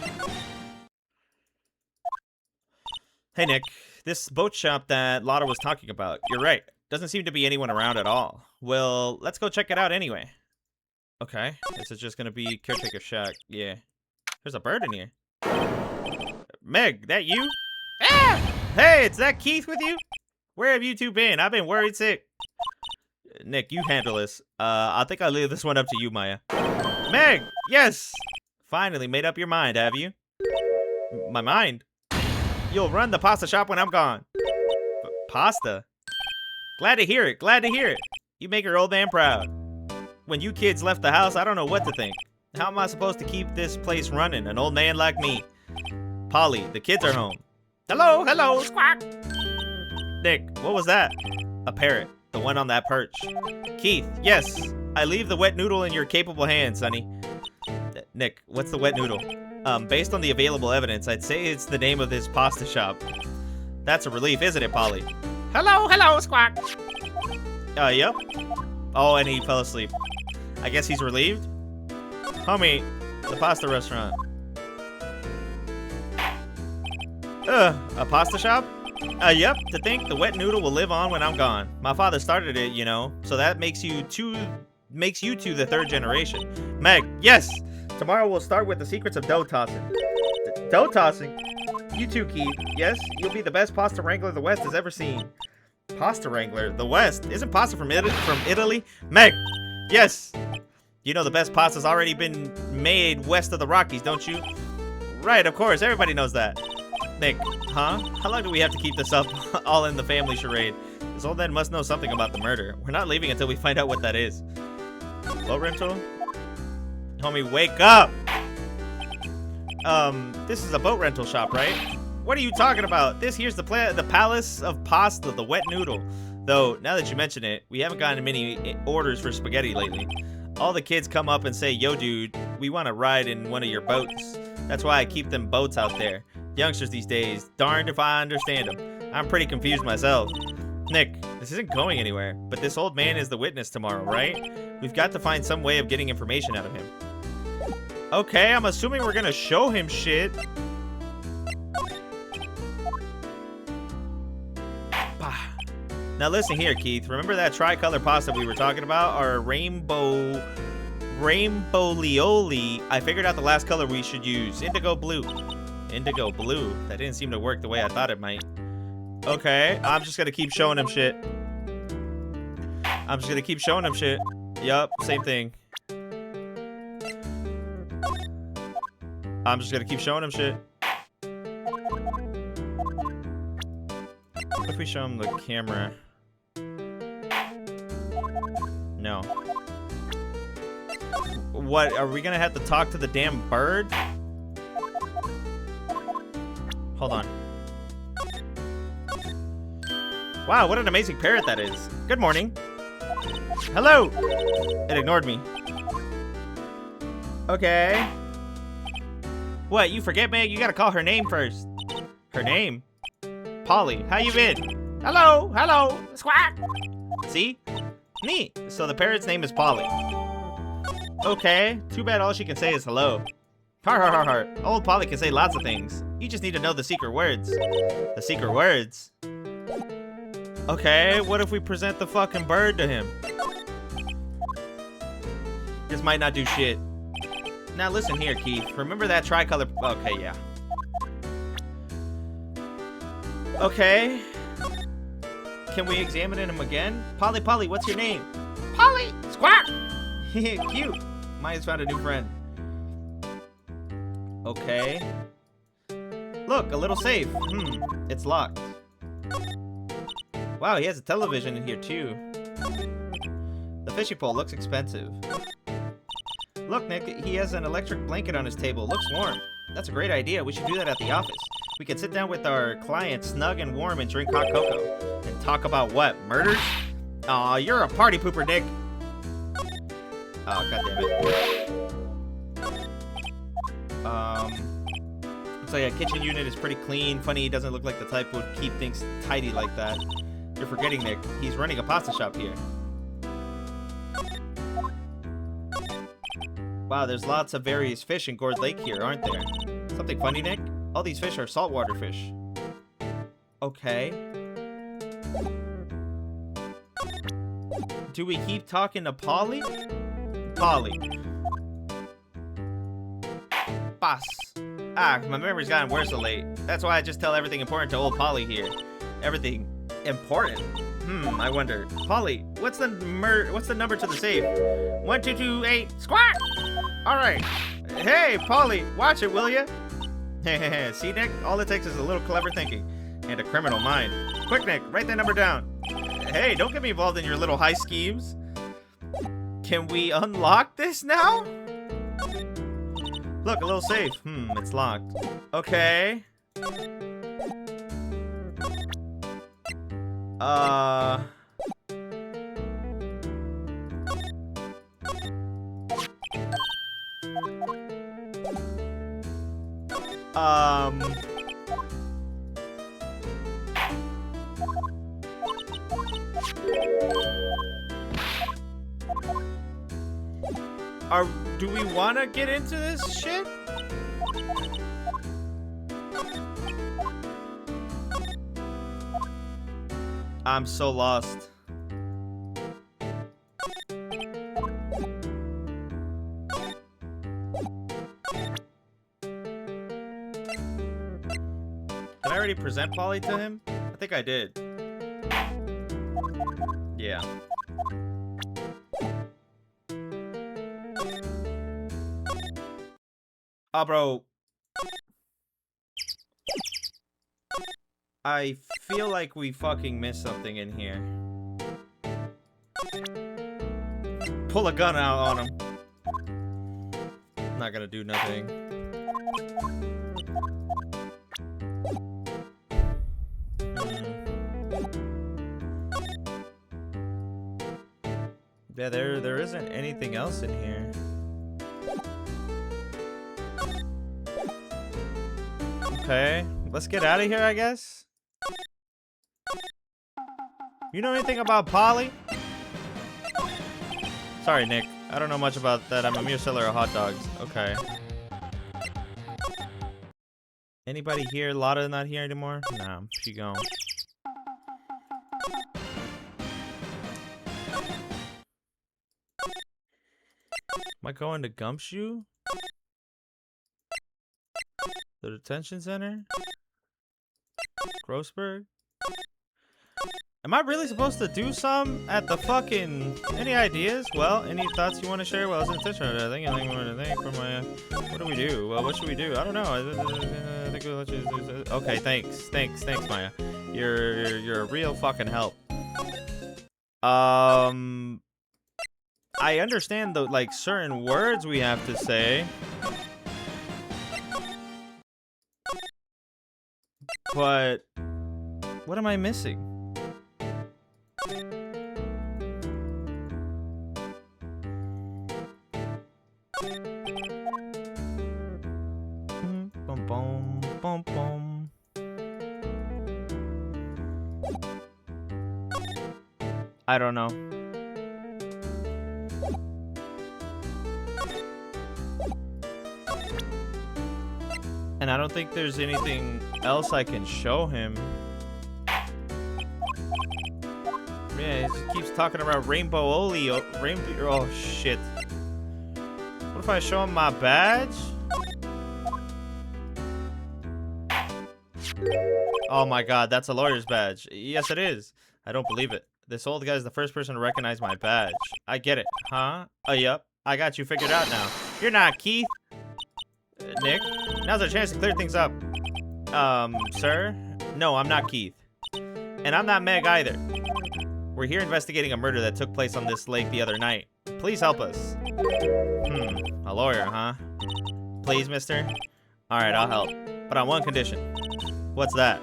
Hey, Nick. This boat shop that Lotta was talking about. You're right. Doesn't seem to be anyone around at all. Well, let's go check it out anyway. Okay, this is just gonna be caretaker shack. Yeah. There's a bird in here. Meg, that you? Ah! Hey, it's that Keith with you? Where have you two been? I've been worried sick. Nick, you handle this. I think I'll leave this one up to you, Maya. Meg, yes! Finally made up your mind, have you? My mind? You'll run the pasta shop when I'm gone. Pasta? Glad to hear it, glad to hear it. You make your old man proud. When you kids left the house, I don't know what to think. How am I supposed to keep this place running, an old man like me? Polly, the kids are home. Hello, hello, squawk. Nick, what was that? A parrot, the one on that perch. Keith, yes, I leave the wet noodle in your capable hands, sonny. Nick, what's the wet noodle? Based on the available evidence, I'd say it's the name of this pasta shop. That's a relief, isn't it, Polly? Hello, hello, squawk. Yep. Oh, and he fell asleep. I guess he's relieved? Homie, the pasta restaurant. A pasta shop? Yep, to think the wet noodle will live on when I'm gone. My father started it, you know, so that makes you two the third generation. Meg, yes! Tomorrow we'll start with the secrets of dough tossing. Dough tossing? You too, Keith. Yes, you'll be the best pasta wrangler the West has ever seen. Pasta wrangler? The West? Isn't pasta from Italy? Meg! Yes! You know the best pasta's already been made west of the Rockies, don't you? Right, of course. Everybody knows that. Nick, huh? How long do we have to keep this up all in the family charade? This old man must know something about the murder. We're not leaving until we find out what that is. Boat rental? Homie, wake up! This is a boat rental shop, right? What are you talking about? This here's the Palace of Pasta, the wet noodle. Though, now that you mention it, we haven't gotten many orders for spaghetti lately. All the kids come up and say, yo, dude, we want to ride in one of your boats. That's why I keep them boats out there. Youngsters these days, darned if I understand them. I'm pretty confused myself. Nick, this isn't going anywhere, but this old man is the witness tomorrow, right? We've got to find some way of getting information out of him. Okay, I'm assuming we're gonna show him shit. Now listen here, Keith. Remember that tricolor pasta we were talking about? Our rainbow lioli. I figured out the last color we should use. Indigo blue. Indigo blue. That didn't seem to work the way I thought it might. Okay, I'm just gonna keep showing him shit. I'm just gonna keep showing him shit. Yup, same thing. I'm just gonna keep showing him shit. What if we show him the camera? No. What, are we gonna have to talk to the damn bird? Hold on. Wow, what an amazing parrot that is. Good morning. Hello! It ignored me. Okay. What, you forget, Meg? You gotta call her name first. Her name? Polly, how you been? Hello, hello, squawk! See? Neat. So the parrot's name is Polly. Okay, too bad all she can say is hello. Har har har har. Old Polly can say lots of things. You just need to know the secret words. The secret words? Okay, what if we present the fucking bird to him? This might not do shit. Now listen here, Keith. Remember that tricolor... Okay, yeah. Okay. Can we examine him again? Polly, Polly, what's your name? Polly! Squawk! Cute. Maya's found a new friend. Okay. Look, a little safe. It's locked. Wow, he has a television in here too. The fishing pole looks expensive. Look, Nick, he has an electric blanket on his table. Looks warm. That's a great idea. We should do that at the office. We can sit down with our clients snug and warm and drink hot cocoa. And talk about what? Murders? Aw, you're a party pooper, Nick. Oh, goddammit. Looks like a kitchen unit is pretty clean. Funny, he doesn't look like the type who would keep things tidy like that. You're forgetting, Nick. He's running a pasta shop here. Wow, there's lots of various fish in Gourd Lake here, aren't there? Something funny, Nick? All these fish are saltwater fish. Okay. Do we keep talking to Polly? Polly. Boss. Ah, my memory's gotten worse of late. That's why I just tell everything important to old Polly here. Everything important? I wonder. Polly, what's the number to the safe? 1228 squawk! Alright. Hey, Polly, watch it, will ya? See, Nick? All it takes is a little clever thinking. And a criminal mind. Quick, Nick, write that number down. Hey, don't get me involved in your little heist schemes. Can we unlock this now? Look, a little safe. It's locked. Okay. Do we want to get into this shit? I'm so lost. Did I already present Polly to him? I think I did. Yeah. Oh, bro. I feel like we fucking missed something in here. Pull a gun out on him. Not gonna do nothing. Yeah, there isn't anything else in here. Okay, let's get out of here, I guess. You know anything about Polly? Sorry, Nick. I don't know much about that. I'm a mere seller of hot dogs. Okay. Anybody here? Lotta not here anymore? Nah, she gone. Am I going to Gumshoe? The detention center? Grossberg? Am I really supposed to do some at the fucking... Any ideas? Well, any thoughts you want to share? Well, it's intentional. I think more to think for my... What do we do? Well, what should we do? I don't know. I think we'll let you... Okay, thanks, Maya. You're a real fucking help. I understand the, like, certain words we have to say. But... What am I missing? Boom, boom, boom, boom. I don't know. And I don't think there's anything else I can show him. Yeah, he just keeps talking about Rainbow Oli. Rainbow. Oh, shit. What if I show him my badge? Oh my god, that's a lawyer's badge. Yes, it is. I don't believe it. This old guy's the first person to recognize my badge. I get it, huh? Oh, yep. I got you figured out now. You're not Keith. Nick, now's our chance to clear things up. Sir? No, I'm not Keith. And I'm not Meg either. We're here investigating a murder that took place on this lake the other night. Please help us. A lawyer, huh? Please, mister? Alright, I'll help. But on one condition. What's that?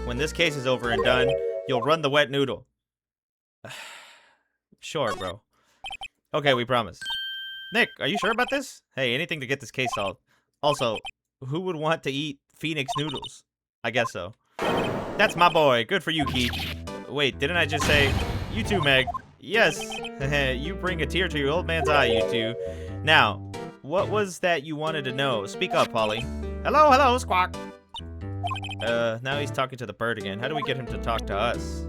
When this case is over and done, you'll run the wet noodle. Sure, bro. Okay, we promise. Nick, are you sure about this? Hey, anything to get this case solved. Also, who would want to eat Phoenix noodles? I guess so. That's my boy. Good for you, Keith. Wait, didn't I just say... You too, Meg. Yes. You bring a tear to your old man's eye, you two. Now, what was that you wanted to know? Speak up, Polly. Hello, hello, Squawk. Now he's talking to the bird again. How do we get him to talk to us?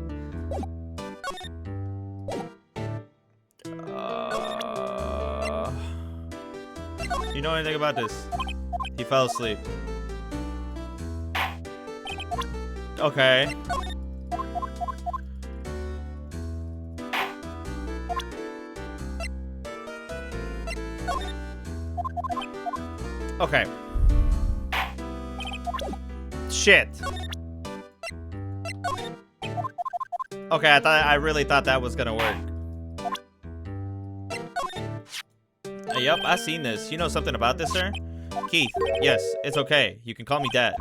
You know anything about this? He fell asleep. Okay. Okay. Shit. Okay, I really thought that was gonna work. Yep, I've seen this. You know something about this, sir? Keith, yes, it's okay. You can call me Dad.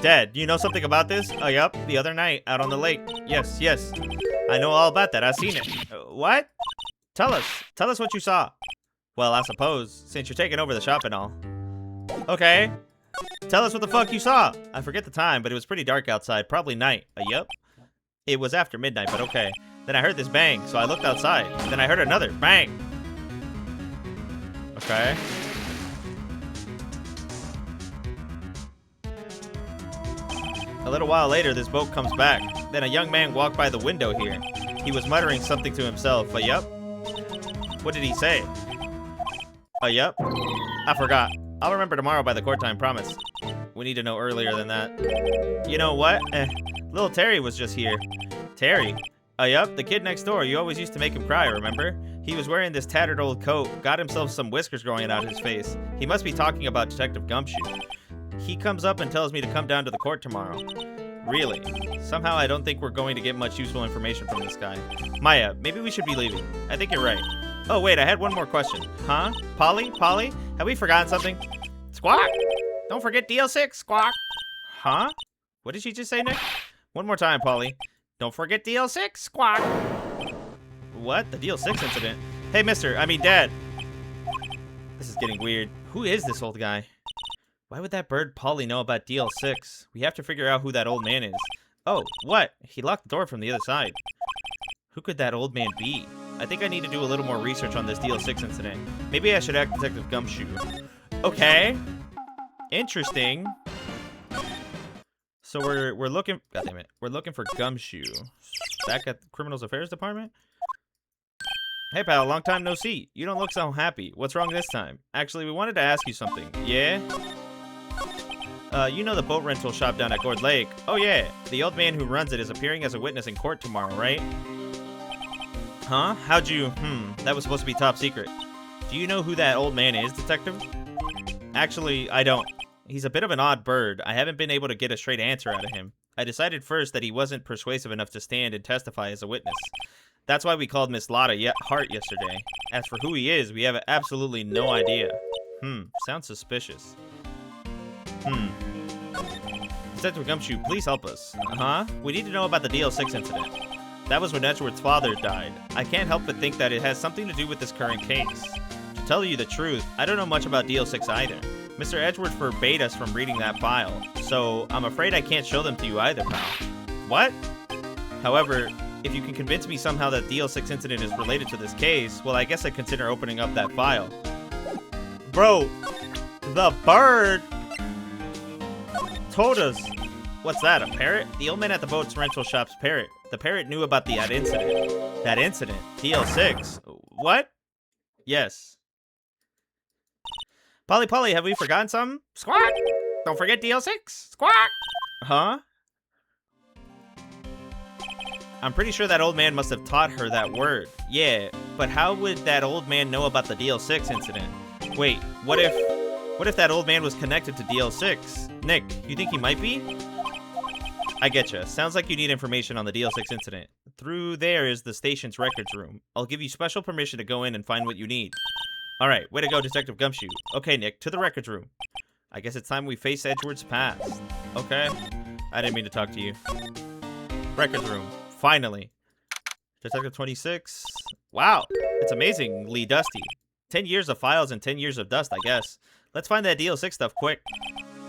Dad, you know something about this? Oh, yep, the other night, out on the lake. Yes, yes. I know all about that. I've seen it. What? Tell us what you saw. Well, I suppose, since you're taking over the shop and all. Okay. Tell us what the fuck you saw. I forget the time, but it was pretty dark outside. Probably night. Yep. It was after midnight, but okay. Then I heard this bang, so I looked outside. Then I heard another bang. Okay. A little while later, this boat comes back. Then a young man walked by the window here. He was muttering something to himself. Yep. What did he say? Yep. I forgot. I'll remember tomorrow by the court time, promise. We need to know earlier than that. You know what? Little Terry was just here. Terry? Yep, the kid next door. You always used to make him cry, remember? He was wearing this tattered old coat, got himself some whiskers growing out his face. He must be talking about Detective Gumshoe. He comes up and tells me to come down to the court tomorrow. Really? Somehow I don't think we're going to get much useful information from this guy. Maya, maybe we should be leaving. I think you're right. Oh, wait, I had one more question. Huh? Polly? Have we forgotten something? Squawk! Don't forget DL6, squawk! Huh? What did she just say, Nick? One more time, Polly. Don't forget DL6, squawk! What? The DL6 incident? Hey, Dad. This is getting weird. Who is this old guy? Why would that bird Polly know about DL6? We have to figure out who that old man is. Oh, what? He locked the door from the other side. Who could that old man be? I think I need to do a little more research on this DL6 incident. Maybe I should act Detective Gumshoe. Okay. Interesting. So we're looking... God damn it. We're looking for Gumshoe. Back at the Criminals Affairs Department? Hey, pal. Long time no see. You don't look so happy. What's wrong this time? Actually, we wanted to ask you something. Yeah? You know the boat rental shop down at Gourd Lake? Oh, yeah. The old man who runs it is appearing as a witness in court tomorrow, right? Huh? How'd you... That was supposed to be top secret. Do you know who that old man is, Detective? Actually, I don't. He's a bit of an odd bird. I haven't been able to get a straight answer out of him. I decided first that he wasn't persuasive enough to stand and testify as a witness. That's why we called Miss Lotta Hart yesterday. As for who he is, we have absolutely no idea. Sounds suspicious. Detective Gumshoe, please help us. We need to know about the DL6 incident. That was when Edgeworth's father died. I can't help but think that it has something to do with this current case. To tell you the truth, I don't know much about DL6 either. Mr. Edgeworth forbade us from reading that file, so I'm afraid I can't show them to you either, pal. What? However, if you can convince me somehow that the DL6 incident is related to this case, well, I guess I'd consider opening up that file. Bro, the bird told us. What's that, a parrot? The old man at the boat's rental shop's parrot. The parrot knew about that incident. That incident? DL6? What? Yes. Polly, have we forgotten something? Squawk! Don't forget DL6! Squawk! Huh? I'm pretty sure that old man must have taught her that word. Yeah, but how would that old man know about the DL6 incident? Wait, what if that old man was connected to DL6? Nick, you think he might be? I getcha. Sounds like you need information on the DL6 incident. Through there is the station's records room. I'll give you special permission to go in and find what you need. Alright, way to go, Detective Gumshoe. Okay, Nick, to the records room. I guess it's time we face Edgeworth's past. Okay. I didn't mean to talk to you. Records room. Finally. Detective 26. Wow, it's amazingly dusty. 10 years of files and 10 years of dust, I guess. Let's find that DL6 stuff quick.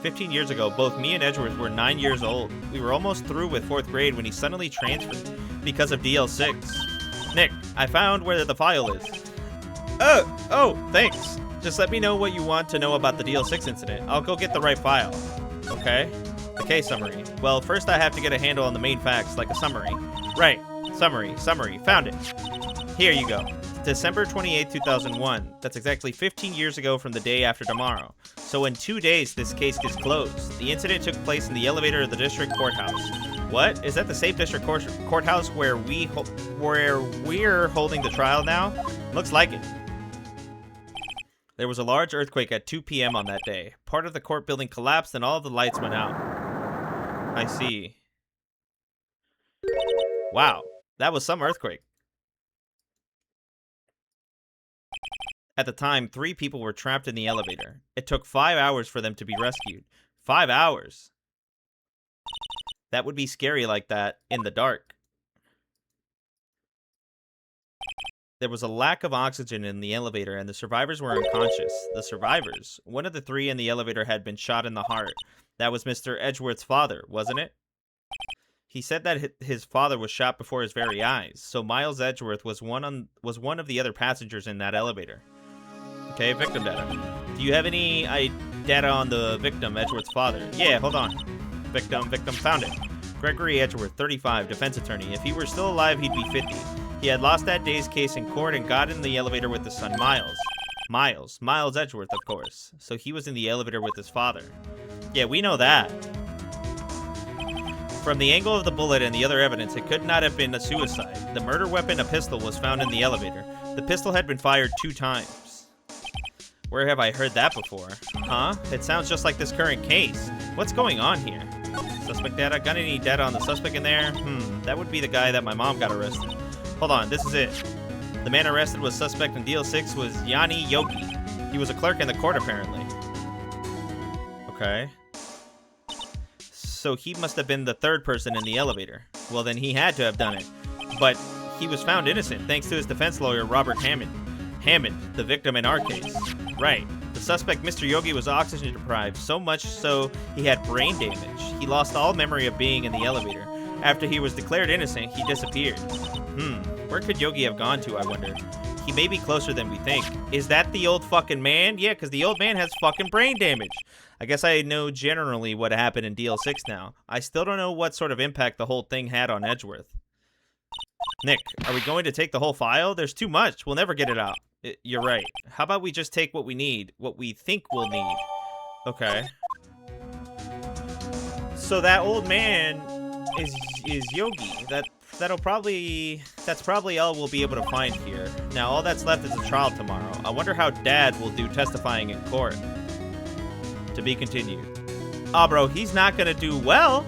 15 years ago, both me and Edgeworth were 9 years old. We were almost through with 4th grade when he suddenly transferred because of DL6. Nick, I found where the file is. Oh, thanks. Just let me know what you want to know about the DL6 incident. I'll go get the right file. Okay. The case summary. Well, first I have to get a handle on the main facts, like a summary. Right. Summary. Found it. Here you go. December 28, 2001. That's exactly 15 years ago from the day after tomorrow. So in 2 days, this case gets closed. The incident took place in the elevator of the district courthouse. What? Is that the same district courthouse where we're holding the trial now? Looks like it. There was a large earthquake at 2 p.m. on that day. Part of the court building collapsed and all of the lights went out. I see. Wow, that was some earthquake. At the time, 3 people were trapped in the elevator. It took 5 hours for them to be rescued. 5 hours. That would be scary like that in the dark. There was a lack of oxygen in the elevator and the survivors were unconscious. The survivors. One of the 3 in the elevator had been shot in the heart. That was Mr. Edgeworth's father, wasn't it? He said that his father was shot before his very eyes. So Miles Edgeworth was one of the other passengers in that elevator. Okay, victim data. Do you have any data on the victim, Edgeworth's father? Yeah, hold on. Victim, found it. Gregory Edgeworth, 35, defense attorney. If he were still alive, he'd be 50. He had lost that day's case in court and got in the elevator with his son, Miles. Miles Edgeworth, of course. So he was in the elevator with his father. Yeah, we know that. From the angle of the bullet and the other evidence, it could not have been a suicide. The murder weapon, a pistol, was found in the elevator. The pistol had been fired 2 times. Where have I heard that before? Huh? It sounds just like this current case. What's going on here? Suspect data? Got any data on the suspect in there? That would be the guy that my mom got arrested. Hold on, this is it. The man arrested was suspect in Deal 6 was Yanni Yogi. He was a clerk in the court, apparently. Okay. So he must have been the 3rd person in the elevator. Well, then he had to have done it. But he was found innocent thanks to his defense lawyer, Robert Hammond. Hammond, the victim in our case. Right. The suspect, Mr. Yogi, was oxygen deprived, so much so he had brain damage. He lost all memory of being in the elevator. After he was declared innocent, he disappeared. Where could Yogi have gone to, I wonder? He may be closer than we think. Is that the old fucking man? Yeah, because the old man has fucking brain damage. I guess I know generally what happened in DL6 now. I still don't know what sort of impact the whole thing had on Edgeworth. Nick, are we going to take the whole file? There's too much. We'll never get it out. You're right. How about we just take what we need, what we think we'll need? Okay. So that old man is Yogi. That's probably all we'll be able to find here. Now all that's left is a trial tomorrow. I wonder how Dad will do testifying in court. To be continued. Oh, bro, he's not gonna do well.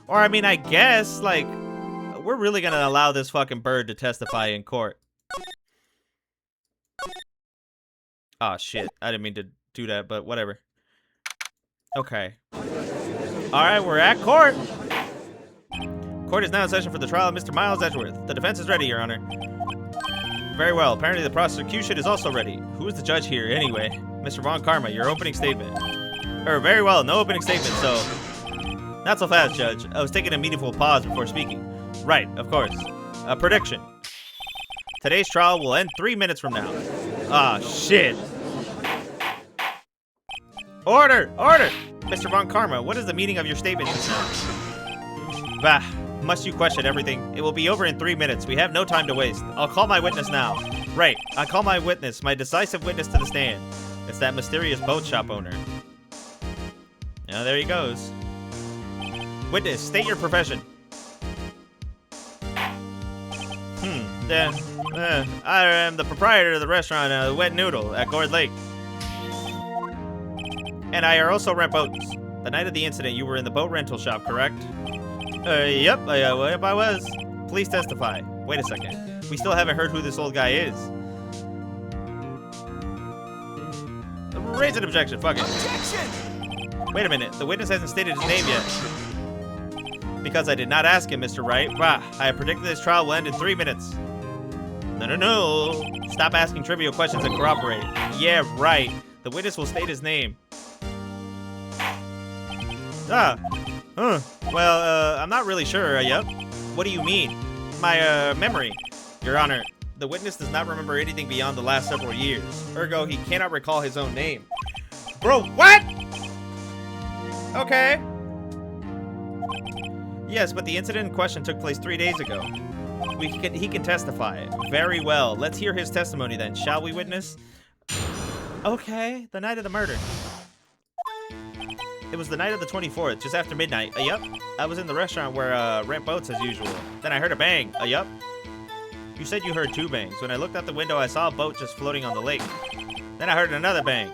Or I mean, I guess like we're really gonna allow this fucking bird to testify in court. Oh shit, I didn't mean to do that, but whatever. Okay. Alright, we're at court. Court is now in session for the trial of Mr. Miles Edgeworth. The defense is ready, Your Honor. Very well. Apparently the prosecution is also ready. Who is the judge here, anyway? Mr. Von Karma, your opening statement. Very well, no opening statement, so... Not so fast, Judge. I was taking a meaningful pause before speaking. Right, of course. A prediction. Today's trial will end 3 minutes from now. Ah, shit. Order! Order! Mr. Von Karma, what is the meaning of your statement just now? Bah, must you question everything? It will be over in 3 minutes. We have no time to waste. I'll call my witness now. Right, I call my witness, my decisive witness to the stand. It's that mysterious boat shop owner. Now there he goes. Witness, state your profession. I am the proprietor of the restaurant, Wet Noodle, at Gourd Lake. And I also rent boats. The night of the incident, you were in the boat rental shop, correct? Yep, I was. Please testify. Wait a second. We still haven't heard who this old guy is. Raise an objection, fuck it. Objection! Wait a minute, the witness hasn't stated his name yet. Because I did not ask him, Mr. Wright. Bah, I have predicted this trial will end in 3 minutes. No. Stop asking trivial questions and cooperate. Yeah, right. The witness will state his name. Well, I'm not really sure, yep. What do you mean? My, memory. Your Honor, the witness does not remember anything beyond the last several years. Ergo, he cannot recall his own name. Bro, what? Okay. Yes, but the incident in question took place 3 days ago. He can testify. Very well. Let's hear his testimony then, shall we, witness? Okay, the night of the murder. It was the night of the 24th, just after midnight. Yup. I was in the restaurant where rent boats as usual. Then I heard a bang. Yup. You said you heard 2 bangs. When I looked out the window, I saw a boat just floating on the lake. Then I heard another bang.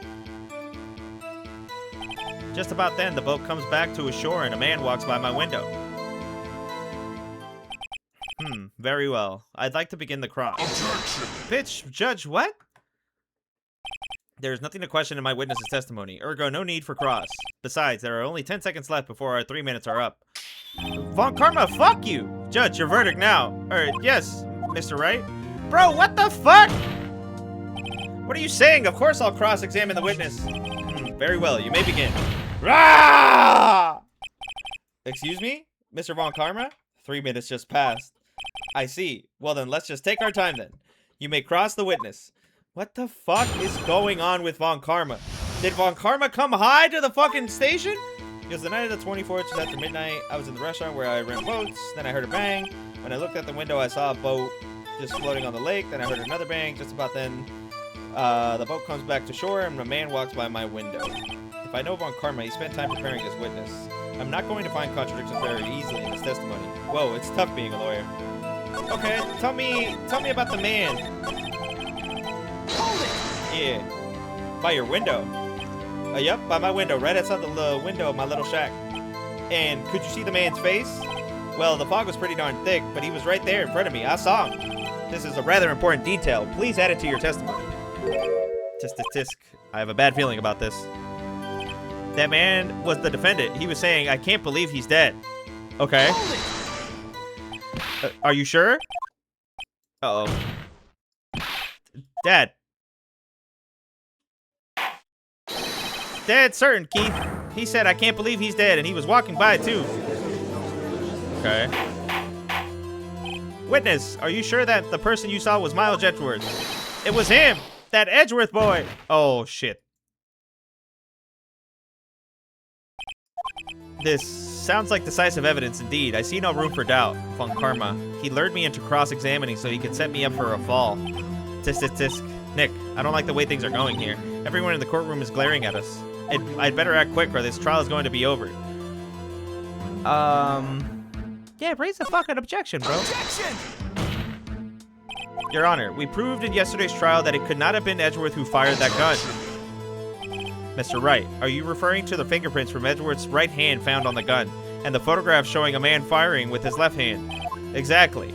Just about then, the boat comes back to a shore and a man walks by my window. Very well. I'd like to begin the cross. Objection! Bitch, judge, what? There's nothing to question in my witness's testimony. Ergo, no need for cross. Besides, there are only 10 seconds left before our 3 minutes are up. Von Karma, fuck you! Judge, your verdict now. Yes, Mr. Wright. Bro, what the fuck? What are you saying? Of course I'll cross-examine the witness. Very well, you may begin. Rah! Excuse me? Mr. Von Karma? 3 minutes just passed. I see. Well then, let's just take our time then. You may cross the witness. What the fuck is going on with Von Karma? Did Von Karma come high to the fucking station? It was the night of the 24th, just after midnight. I was in the restaurant where I rent boats. Then I heard a bang. When I looked out the window, I saw a boat just floating on the lake. Then I heard another bang. Just about then, the boat comes back to shore and a man walks by my window. If I know Von Karma, he spent time preparing his witness. I'm not going to find contradictions very easily in his testimony. Whoa, it's tough being a lawyer. Okay, tell me about the man. Hold it! Yeah. By your window. Yep, by my window, right outside the window of my little shack. And could you see the man's face? Well, the fog was pretty darn thick, but he was right there in front of me. I saw him. This is a rather important detail. Please add it to your testimony. Tisk. I have a bad feeling about this. That man was the defendant. He was saying, I can't believe he's dead. Okay. Are you sure? Uh-oh. Dad. Dead certain, Keith. He said, I can't believe he's dead, and he was walking by, too. Okay. Witness, are you sure that the person you saw was Miles Edgeworth? It was him! That Edgeworth boy! Oh, shit. This sounds like decisive evidence indeed. I see no room for doubt. Von Karma. He lured me into cross-examining so he could set me up for a fall. Tisk. Nick, I don't like the way things are going here. Everyone in the courtroom is glaring at us. I'd better act quick or this trial is going to be over. Yeah, raise a fucking objection, bro. Objection! Your Honor, we proved in yesterday's trial that it could not have been Edgeworth who fired that gun. Mr. Wright, are you referring to the fingerprints from Edgeworth's right hand found on the gun, and the photograph showing a man firing with his left hand? Exactly.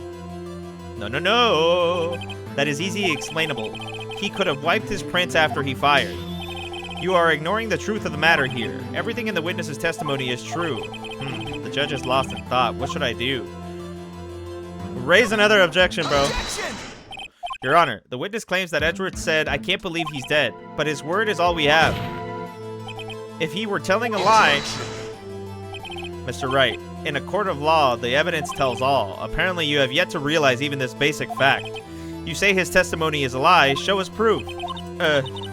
No. That is easily explainable. He could have wiped his prints after he fired. You are ignoring the truth of the matter here. Everything in the witness's testimony is true. The judge is lost in thought. What should I do? Raise another objection, bro. Objection! Your Honor, the witness claims that Edgeworth said, I can't believe he's dead, but his word is all we have. If he were telling a lie... Mr. Wright, in a court of law, the evidence tells all. Apparently, you have yet to realize even this basic fact. You say his testimony is a lie. Show us proof.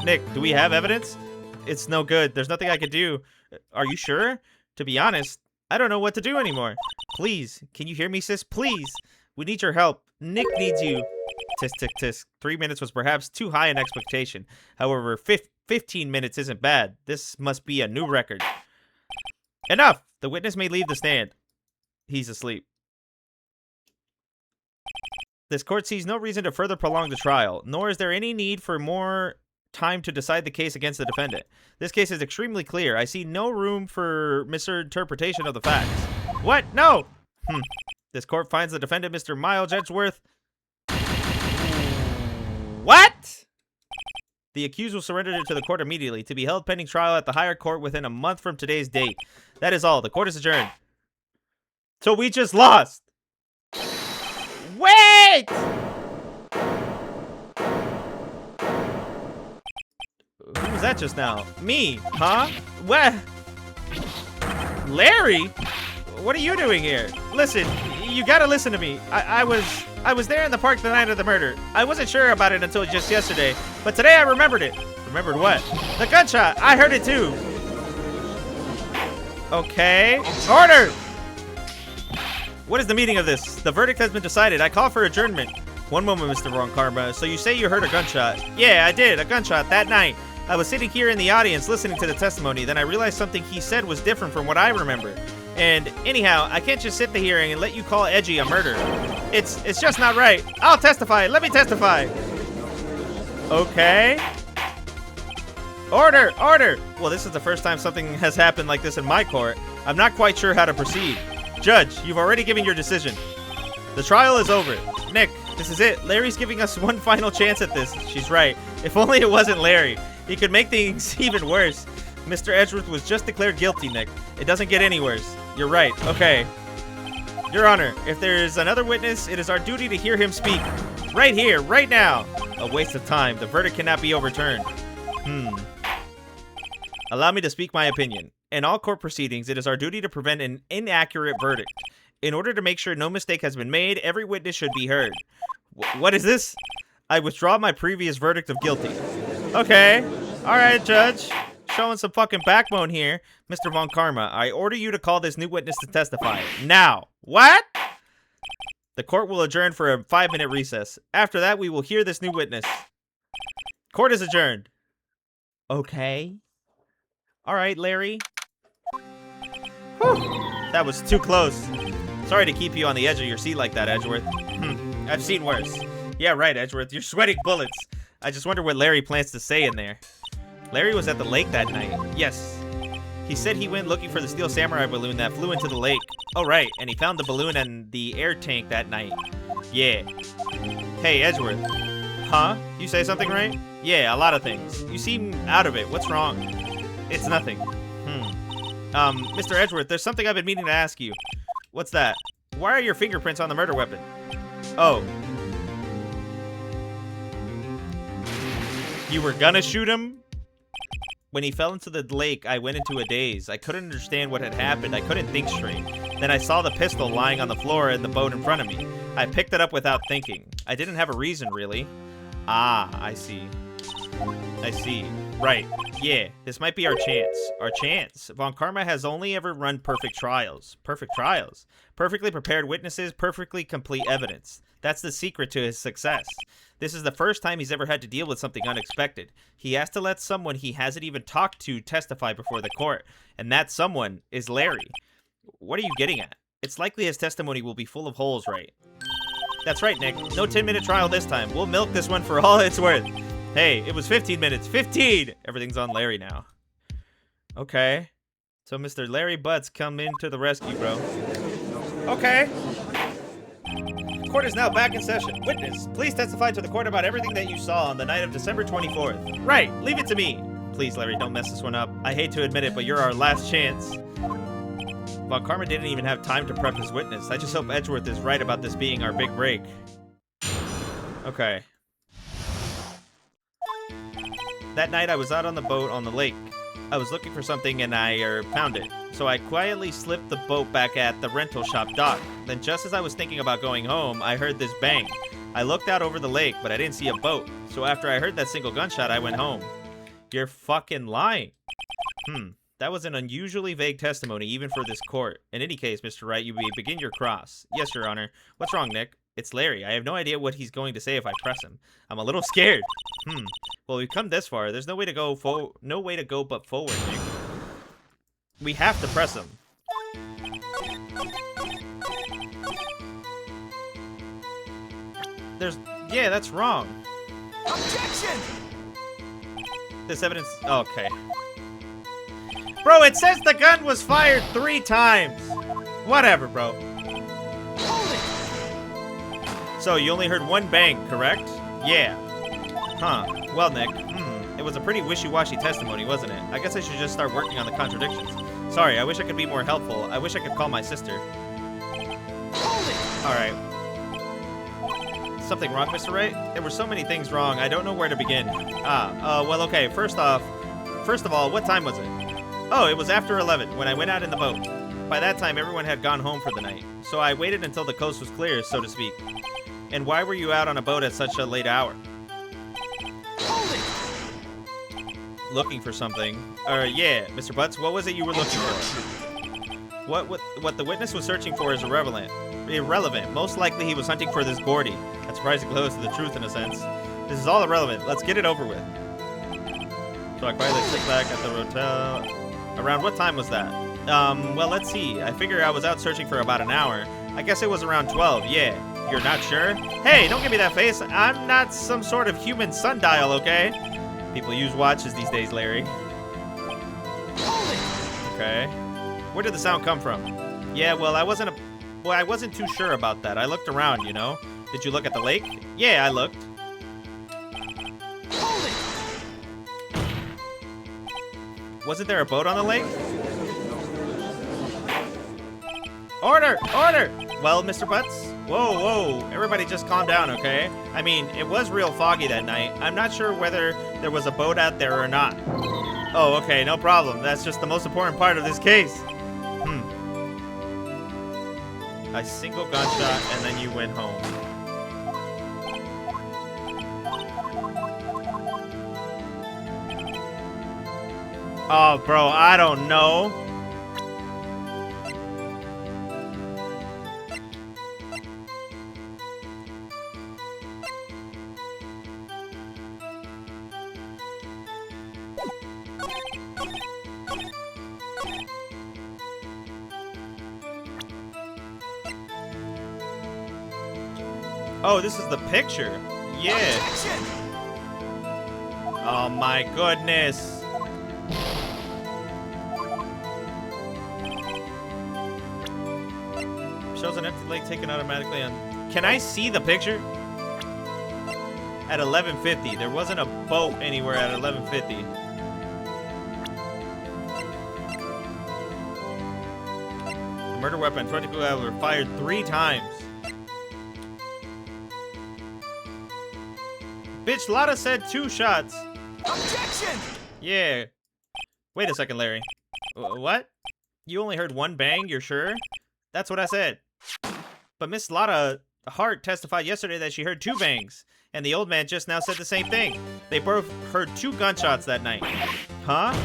Nick, do we have evidence? It's no good. There's nothing I could do. Are you sure? To be honest, I don't know what to do anymore. Please, can you hear me, sis? Please. We need your help. Nick needs you. Tisk. 3 minutes was perhaps too high an expectation. However, 15 minutes isn't bad. This must be a new record. Enough! The witness may leave the stand. He's asleep. This court sees no reason to further prolong the trial, nor is there any need for more time to decide the case against the defendant. This case is extremely clear. I see no room for misinterpretation of the facts. What? No! This court finds the defendant, Mr. Miles Edgeworth. What? The accused will surrender to the court immediately, to be held pending trial at the higher court within a month from today's date. That is all. The court is adjourned. So we just lost. Wait! Who was that just now? Me, huh? What? Larry? What are you doing here? Listen, you gotta listen to me. I was there in the park the night of the murder. I wasn't sure about it until just yesterday, but today I remembered it. Remembered what? The gunshot. I heard it too. Okay. Order! What is the meaning of this? The verdict has been decided. I call for adjournment. One moment, Mr. Von Karma. So you say you heard a gunshot? Yeah, I did. A gunshot that night. I was sitting here in the audience listening to the testimony. Then I realized something he said was different from what I remember. And anyhow, I can't just sit the hearing and let you call Edgy a murderer. It's just not right. I'll testify. Let me testify. Okay. Order! Order! Well, this is the first time something has happened like this in my court. I'm not quite sure how to proceed. Judge, you've already given your decision. The trial is over. Nick, this is it. Larry's giving us one final chance at this. She's right. If only it wasn't Larry. He could make things even worse. Mr. Edgeworth was just declared guilty, Nick. It doesn't get any worse. You're right. Okay. Your Honor, if there is another witness, it is our duty to hear him speak. Right here, right now. A waste of time. The verdict cannot be overturned. Allow me to speak my opinion. In all court proceedings, it is our duty to prevent an inaccurate verdict. In order to make sure no mistake has been made, every witness should be heard. What is this? I withdraw my previous verdict of guilty. Okay. Alright, Judge. Showing some fucking backbone here. Mr. Von Karma, I order you to call this new witness to testify. Now. What? The court will adjourn for a 5-minute recess. After that, we will hear this new witness. Court is adjourned. Okay. Alright, Larry. Whew. That was too close. Sorry to keep you on the edge of your seat like that, Edgeworth. I've seen worse. Yeah, right, Edgeworth. You're sweating bullets. I just wonder what Larry plans to say in there. Larry was at the lake that night. Yes. He said he went looking for the steel samurai balloon that flew into the lake. Oh, right. And he found the balloon in the air tank that night. Yeah. Hey, Edgeworth. Huh? You say something right? Yeah, a lot of things. You seem out of it. What's wrong? It's nothing. Mr. Edgeworth, there's something I've been meaning to ask you. What's that? Why are your fingerprints on the murder weapon? Oh. You were gonna shoot him? When he fell into the lake, I went into a daze. I couldn't understand what had happened. I couldn't think straight. Then I saw the pistol lying on the floor in the boat in front of me. I picked it up without thinking. I didn't have a reason, really. Ah, I see. I see. Right. Yeah, this might be our chance. Our chance. Von Karma has only ever run perfect trials. Perfect trials. Perfectly prepared witnesses, perfectly complete evidence. That's the secret to his success. This is the first time he's ever had to deal with something unexpected. He has to let someone he hasn't even talked to testify before the court. And that someone is Larry. What are you getting at? It's likely his testimony will be full of holes, right? That's right, Nick. No 10-minute trial this time. We'll milk this one for all it's worth. Hey, it was 15 minutes. 15! Everything's on Larry now. Okay. So Mr. Larry Butts come into the rescue, bro. Okay. Court is now back in session. Witness, please testify to the court about everything that you saw on the night of December 24th. Right, leave it to me. Please, Larry, don't mess this one up. I hate to admit it, but you're our last chance. Von Karma didn't even have time to prep his witness. I just hope Edgeworth is right about this being our big break. Okay. That night I was out on the boat on the lake. I was looking for something and I found it. So I quietly slipped the boat back at the rental shop dock. Then just as I was thinking about going home, I heard this bang. I looked out over the lake, but I didn't see a boat. So after I heard that single gunshot, I went home. You're fucking lying. That was an unusually vague testimony, even for this court. In any case, Mr. Wright, you may begin your cross. Yes, Your Honor. What's wrong, Nick? It's Larry. I have no idea what he's going to say if I press him. I'm a little scared. Well, we've come this far. There's no way to go but forward, Nick. We have to press him. Yeah, that's wrong. Objection! This evidence... Okay. Bro, it says the gun was fired 3 times. Whatever, bro. Hold it! So, you only heard 1 bang, correct? Yeah. Huh. Well, Nick, it was a pretty wishy-washy testimony, wasn't it? I guess I should just start working on the contradictions. Sorry, I wish I could be more helpful. I wish I could call my sister. Hold it! Alright. Something wrong, Mr. Wright? There were so many things wrong, I don't know where to begin. Well, okay, first of all, what time was it? Oh, it was after 11, when I went out in the boat. By that time, everyone had gone home for the night. So I waited until the coast was clear, so to speak. And why were you out on a boat at such a late hour? Looking for something. Yeah, Mr. Butts, what was it you were looking for? What the witness was searching for is irrelevant. irrelevant. Most likely he was hunting for this Gordy. That's surprisingly close to the truth in a sense. This is all irrelevant. Let's get it over with. So I quietly sit back at the hotel. Around what time was that? Well, let's see. I figure I was out searching for about an hour. I guess it was around 12, yeah. You're not sure? Hey, don't give me that face. I'm not some sort of human sundial, okay? People use watches these days, Larry. Okay. Where did the sound come from? Yeah, well, I wasn't too sure about that. I looked around, you know. Did you look at the lake? Yeah, I looked. Wasn't there a boat on the lake? Order! Order! Well, Mr. Butts? Whoa, whoa. Everybody just calm down, okay? I mean, it was real foggy that night. I'm not sure whether there was a boat out there or not. Oh, okay, no problem. That's just the most important part of this case. A single gunshot, and then you went home. Oh, bro, I don't know. Oh, this is the picture. Yeah. Oh my goodness. Shows an empty lake taken automatically on. Can I see the picture? At 11:50. There wasn't a boat anywhere at 11:50. A murder weapon, 22 caliber, fired 3 times. Bitch, Lotta said 2 shots. Objection! Yeah. Wait a second, Larry. What? You only heard 1 bang, you're sure? That's what I said. But Miss Lotta Hart testified yesterday that she heard 2 bangs. And the old man just now said the same thing. They both heard 2 gunshots that night. Huh?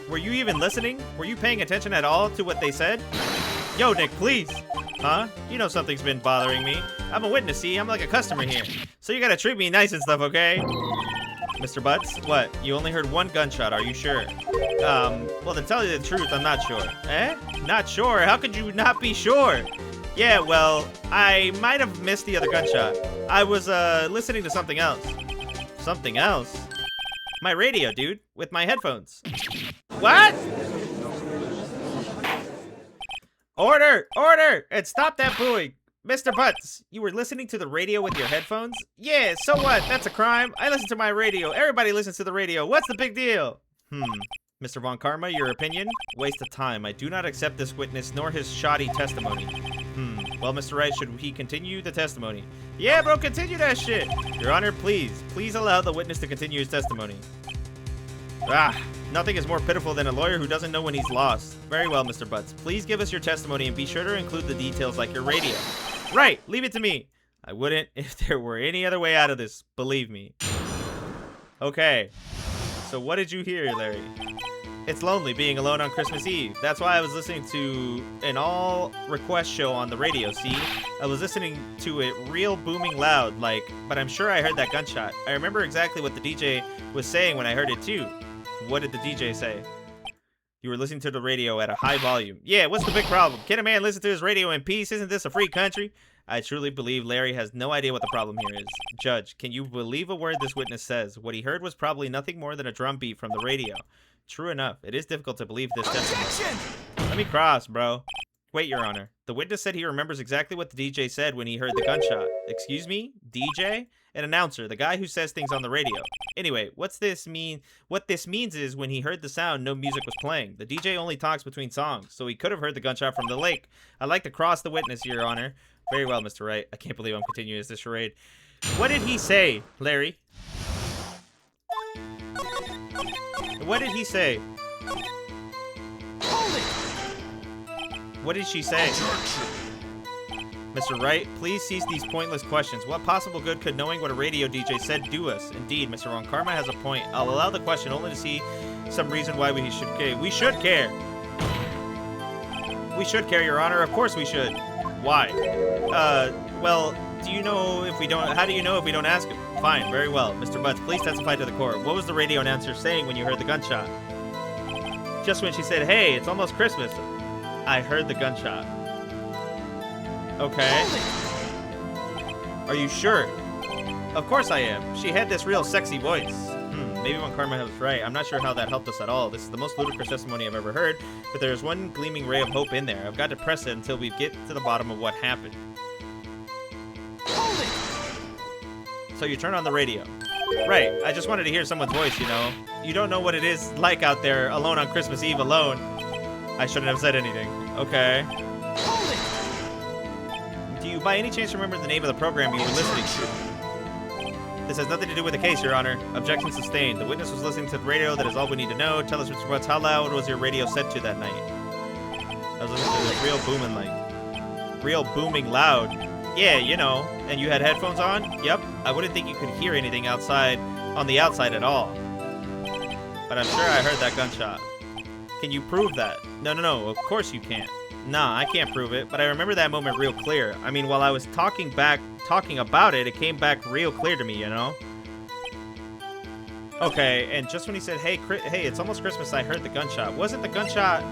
Were you even listening? Were you paying attention at all to what they said? Yo, Nick, please. Huh? You know something's been bothering me. I'm a witness, see? I'm like a customer here. So you gotta treat me nice and stuff, okay? Mr. Butts, what? You only heard 1 gunshot, are you sure? Well, to tell you the truth, I'm not sure. Eh? Not sure? How could you not be sure? Yeah, well, I might have missed the other gunshot. I was, listening to something else. Something else? My radio, dude, with my headphones. What? Order! Order! And stop that booing! Mr. Butts, you were listening to the radio with your headphones? Yeah, so what? That's a crime. I listen to my radio. Everybody listens to the radio. What's the big deal? Mr. Von Karma, your opinion? Waste of time. I do not accept this witness nor his shoddy testimony. Well, Mr. Wright, should he continue the testimony? Yeah, bro, continue that shit. Your Honor, please allow the witness to continue his testimony. Nothing is more pitiful than a lawyer who doesn't know when he's lost. Very well, Mr. Butts. Please give us your testimony and be sure to include the details like your radio. Right, leave it to me. I wouldn't if there were any other way out of this, believe me. Okay, so what did you hear, Larry? It's lonely being alone on Christmas Eve. That's why I was listening to an all-request show on the radio, see? I was listening to it real booming loud, like, but I'm sure I heard that gunshot. I remember exactly what the DJ was saying when I heard it too. What did the DJ say? You were listening to the radio at a high volume. Yeah, what's the big problem? Can a man listen to his radio in peace? Isn't this a free country? I truly believe Larry has no idea what the problem here is. Judge, can you believe a word this witness says? What he heard was probably nothing more than a drum beat from the radio. True enough. It is difficult to believe this testimony. Let me cross, bro. Wait, Your Honor. The witness said he remembers exactly what the DJ said when he heard the gunshot. Excuse me? DJ? An announcer, the guy who says things on the radio. Anyway, what's this mean? What this means is when he heard the sound, no music was playing. The DJ only talks between songs, so he could have heard the gunshot from the lake. I'd like to cross the witness, Your Honor. Very well, Mr. Wright. I can't believe I'm continuing this charade. What did he say, Larry? What did he say? What did she say? Mr. Wright, please cease these pointless questions. What possible good could knowing what a radio DJ said do us? Indeed, Mr. Von Karma has a point. I'll allow the question only to see some reason why we should care. We should care. We should care, Your Honor. Of course we should. Why? Well, do you know if we don't... How do you know if we don't ask him? Fine, very well. Mr. Butts, please testify to the court. What was the radio announcer saying when you heard the gunshot? Just when she said, hey, it's almost Christmas. I heard the gunshot. Okay. Are you sure? Of course I am. She had this real sexy voice. Maybe when Karma was right. I'm not sure how that helped us at all. This is the most ludicrous testimony I've ever heard, but there's one gleaming ray of hope in there. I've got to press it until we get to the bottom of what happened. Hold it. So you turn on the radio. Right. I just wanted to hear someone's voice, you know. You don't know what it is like out there alone on Christmas Eve alone. I shouldn't have said anything. Okay. Hold it. Do you by any chance remember the name of the program you were listening to? This has nothing to do with the case, Your Honor. Objection sustained. The witness was listening to the radio. That is all we need to know. Tell us, Mr. Butts, how loud was your radio set to that night? I was listening to this real booming loud. Yeah, you know. And you had headphones on? Yep. I wouldn't think you could hear anything outside, on the outside at all. But I'm sure I heard that gunshot. Can you prove that? No. Of course you can't. Nah, I can't prove it, but I remember that moment real clear. I mean, while I was talking about it, it came back real clear to me, you know? Okay, and just when he said, hey, it's almost Christmas, I heard the gunshot. Wasn't the gunshot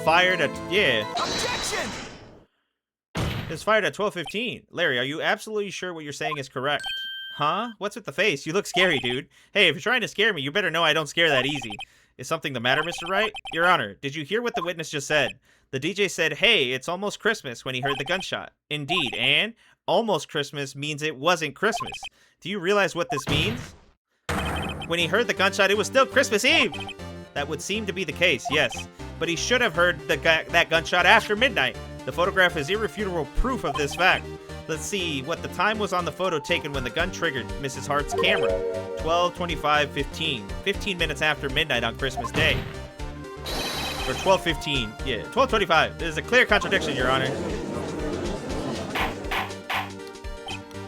fired at... Yeah. Objection! It was fired at 12:15. Larry, are you absolutely sure what you're saying is correct? Huh? What's with the face? You look scary, dude. Hey, if you're trying to scare me, you better know I don't scare that easy. Is something the matter, Mr. Wright? Your Honor, did you hear what the witness just said? The DJ said, hey, it's almost Christmas when he heard the gunshot. Indeed, and almost Christmas means it wasn't Christmas. Do you realize what this means? When he heard the gunshot, it was still Christmas Eve. That would seem to be the case, yes. But he should have heard that gunshot after midnight. The photograph is irrefutable proof of this fact. Let's see what the time was on the photo taken when the gun triggered Mrs. Hart's camera. 12:25:15. 15 minutes after midnight on Christmas Day. Or 12:15. Yeah, 12:25. There's a clear contradiction, Your Honor.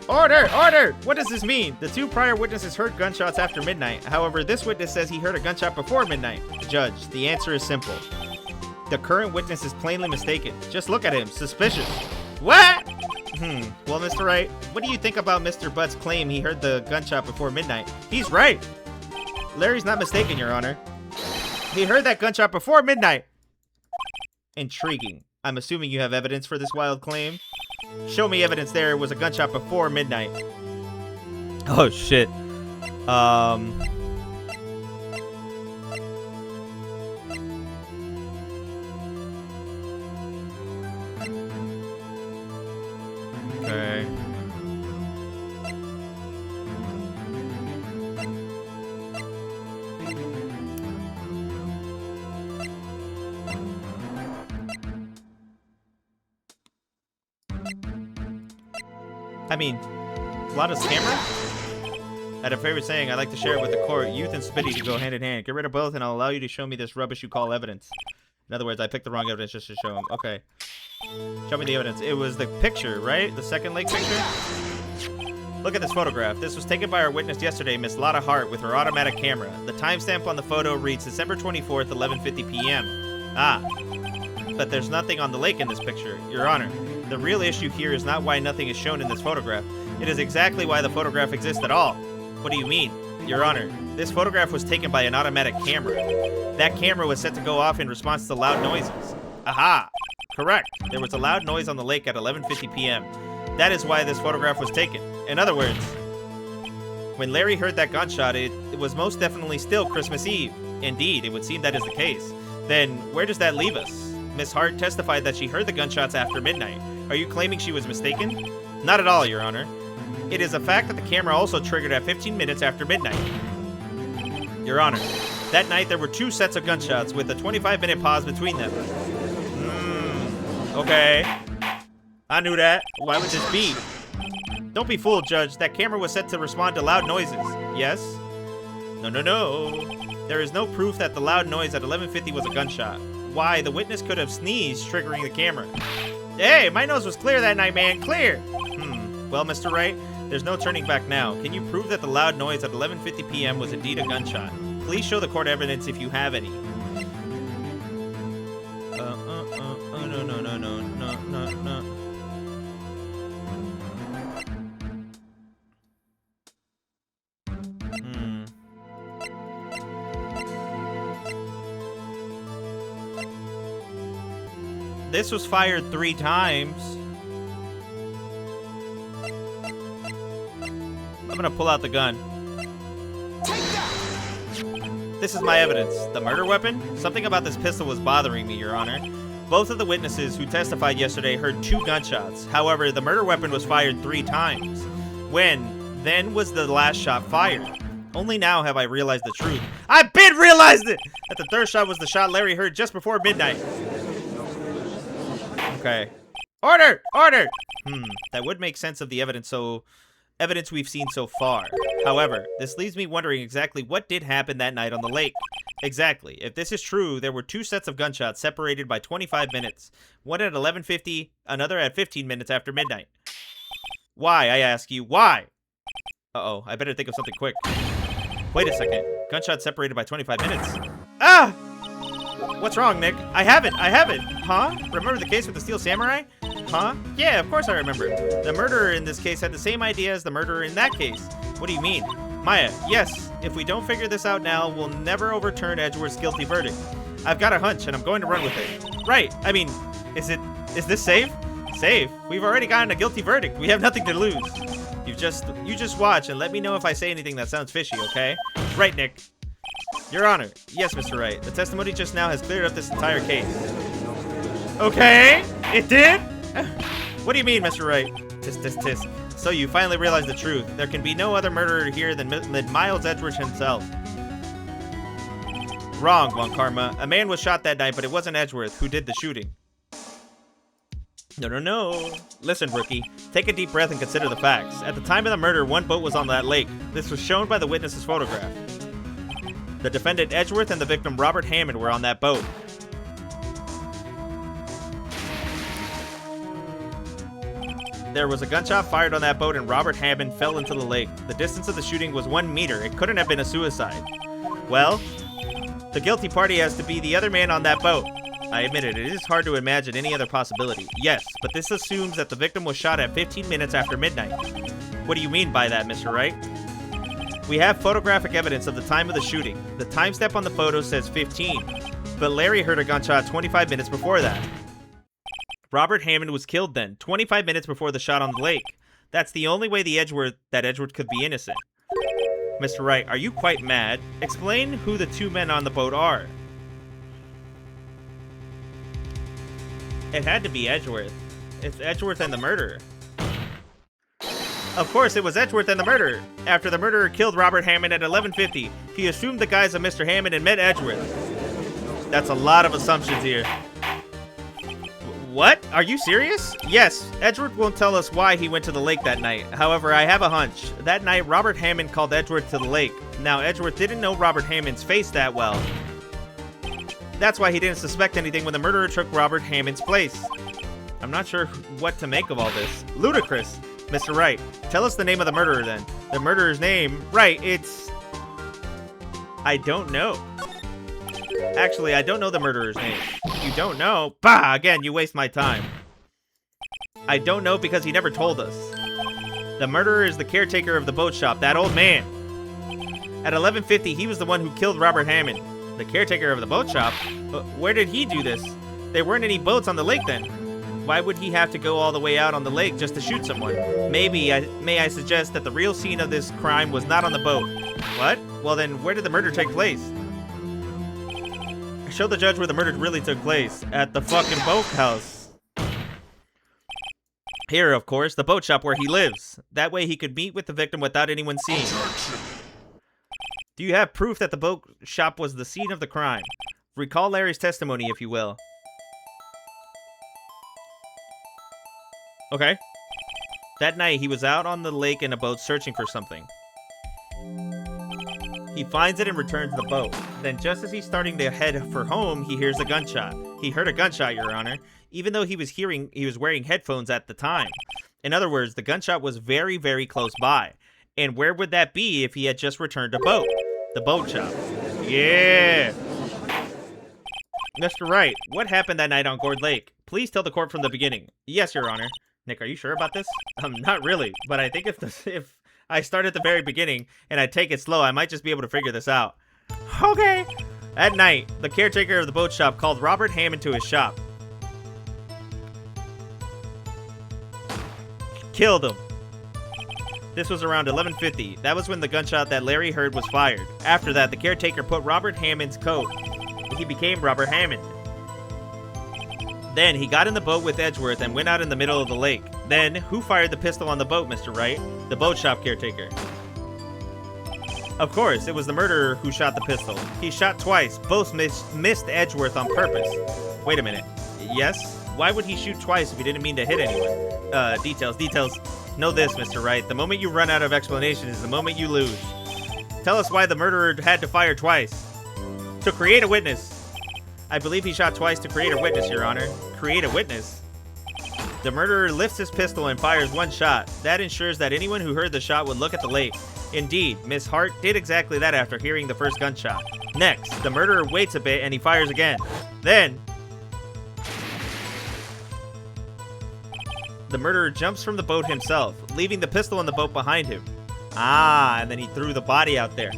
Order! Order! What does this mean? The two prior witnesses heard gunshots after midnight. However, this witness says he heard a gunshot before midnight. Judge, the answer is simple. The current witness is plainly mistaken. Just look at him. Suspicious. What? Well, Mr. Wright, what do you think about Mr. Butt's claim he heard the gunshot before midnight? He's right. Larry's not mistaken, Your Honor. He heard that gunshot before midnight. Intriguing. I'm assuming you have evidence for this wild claim. Show me evidence there was a gunshot before midnight. Oh, shit. Okay. I mean, a lot of scammer? I had a favorite saying I like to share it with the court. Youth and Spitty to go hand in hand. Get rid of both and I'll allow you to show me this rubbish you call evidence. In other words, I picked the wrong evidence just to show him. Okay. Show me the evidence. It was the picture, right? The second lake picture? Look at this photograph. This was taken by our witness yesterday, Miss Lotta Hart, with her automatic camera. The timestamp on the photo reads December 24th, 11:50 p.m. Ah. But there's nothing on the lake in this picture, Your Honor. The real issue here is not why nothing is shown in this photograph. It is exactly why the photograph exists at all. What do you mean? Your Honor, this photograph was taken by an automatic camera. That camera was set to go off in response to loud noises. Aha! Correct. There was a loud noise on the lake at 11:50 p.m. That is why this photograph was taken. In other words, when Larry heard that gunshot, it was most definitely still Christmas Eve. Indeed, it would seem that is the case. Then, where does that leave us? Miss Hart testified that she heard the gunshots after midnight. Are you claiming she was mistaken? Not at all, Your Honor. It is a fact that the camera also triggered at 15 minutes after midnight. Your Honor, that night there were two sets of gunshots with a 25-minute pause between them. Okay. I knew that. Why would this be? Don't be fooled, Judge. That camera was set to respond to loud noises. Yes? No. There is no proof that the loud noise at 11:50 was a gunshot. Why, the witness could have sneezed, triggering the camera. Hey, my nose was clear that night, man. Clear. Well, Mr. Wright, there's no turning back now. Can you prove that the loud noise at 11:50 p.m. was indeed a gunshot? Please show the court evidence if you have any. No. this was fired 3 times. I'm gonna pull out the gun. Take that! This is my evidence. The murder weapon? Something about this pistol was bothering me, Your Honor. Both of the witnesses who testified yesterday heard 2 gunshots. However, the murder weapon was fired 3 times. When then was the last shot fired? Only now have I realized the truth. I've been realized it! That the 3rd shot was the shot Larry heard just before midnight. Okay. Order! Order! That would make sense of the evidence we've seen so far. However, this leaves me wondering exactly what did happen that night on the lake. Exactly. If this is true, there were 2 sets of gunshots separated by 25 minutes. One at 11:50, another at 15 minutes after midnight. Why, I ask you, why? Uh-oh, I better think of something quick. Wait a second. Gunshots separated by 25 minutes. Ah! What's wrong, Nick? I haven't. Huh? Remember the case with the Steel Samurai? Huh? Yeah, of course I remember. The murderer in this case had the same idea as the murderer in that case. What do you mean? Maya, yes. If we don't figure this out now, we'll never overturn Edgeworth's guilty verdict. I've got a hunch, and I'm going to run with it. Right. I mean, is this safe? Safe? We've already gotten a guilty verdict. We have nothing to lose. You just watch and let me know if I say anything that sounds fishy, okay? Right, Nick. Your Honor. Yes, Mr. Wright. The testimony just now has cleared up this entire case. Okay. It did? What do you mean, Mr. Wright? Tisk. So you finally realized the truth. There can be no other murderer here than Miles Edgeworth himself. Wrong, Von Karma. A man was shot that night, but it wasn't Edgeworth who did the shooting. No. Listen, rookie. Take a deep breath and consider the facts. At the time of the murder, 1 boat was on that lake. This was shown by the witness's photograph. The defendant Edgeworth and the victim Robert Hammond were on that boat. There was a gunshot fired on that boat and Robert Hammond fell into the lake. The distance of the shooting was 1 meter. It couldn't have been a suicide. Well, the guilty party has to be the other man on that boat. I admit it is hard to imagine any other possibility. Yes, but this assumes that the victim was shot at 15 minutes after midnight. What do you mean by that, Mr. Wright? We have photographic evidence of the time of the shooting. The time step on the photo says 15, but Larry heard a gunshot 25 minutes before that. Robert Hammond was killed then, 25 minutes before the shot on the lake. That's the only way that Edgeworth could be innocent. Mr. Wright, are you quite mad? Explain who the 2 men on the boat are. It had to be Edgeworth. It's Edgeworth and the murderer. Of course, it was Edgeworth and the murderer. After the murderer killed Robert Hammond at 11:50, he assumed the guise of Mr. Hammond and met Edgeworth. That's a lot of assumptions here. What? Are you serious? Yes, Edgeworth won't tell us why he went to the lake that night. However, I have a hunch. That night, Robert Hammond called Edgeworth to the lake. Now, Edgeworth didn't know Robert Hammond's face that well. That's why he didn't suspect anything when the murderer took Robert Hammond's place. I'm not sure what to make of all this. Ludicrous. Mr. Wright, tell us the name of the murderer then. The murderer's name? Right, it's... I don't know. Actually, I don't know the murderer's name. You don't know? Bah! Again, you waste my time. I don't know because he never told us. The murderer is the caretaker of the boat shop, that old man. At 11:50, he was the one who killed Robert Hammond. The caretaker of the boat shop? But where did he do this? There weren't any boats on the lake then. Why would he have to go all the way out on the lake just to shoot someone? May I suggest that the real scene of this crime was not on the boat? What? Well then, where did the murder take place? Show the judge where the murder really took place. At the fucking boathouse. Here, of course, the boat shop where he lives. That way he could meet with the victim without anyone seeing. Do you have proof that the boat shop was the scene of the crime? Recall Larry's testimony, if you will. Okay. That night, he was out on the lake in a boat searching for something. He finds it and returns the boat. Then just as he's starting to head for home, he hears a gunshot. He heard a gunshot, Your Honor, even though he was wearing headphones at the time. In other words, the gunshot was very, very close by. And where would that be if he had just returned a boat? The boat shop. Yeah! Mr. Wright, what happened that night on Gourd Lake? Please tell the court from the beginning. Yes, Your Honor. Nick, are you sure about this? Not really, but I think if I start at the very beginning and I take it slow, I might just be able to figure this out. Okay. At night, the caretaker of the boat shop called Robert Hammond to his shop. Killed him. This was around 11:50. That was when the gunshot that Larry heard was fired. After that, the caretaker put Robert Hammond's coat. He became Robert Hammond. Then he got in the boat with Edgeworth and went out in the middle of the lake. Then, who fired the pistol on the boat, Mr. Wright? The boat shop caretaker. Of course, it was the murderer who shot the pistol. He shot twice. Both missed Edgeworth on purpose. Wait a minute. Yes? Why would he shoot twice if he didn't mean to hit anyone? Details. Know this, Mr. Wright. The moment you run out of explanation is the moment you lose. Tell us why the murderer had to fire twice. To create a witness. I believe he shot twice to create a witness, Your Honor. Create a witness? The murderer lifts his pistol and fires one shot. That ensures that anyone who heard the shot would look at the lake. Indeed, Miss Hart did exactly that after hearing the first gunshot. Next, the murderer waits a bit and he fires again. Then, the murderer jumps from the boat himself, leaving the pistol in the boat behind him. Ah, and then he threw the body out there.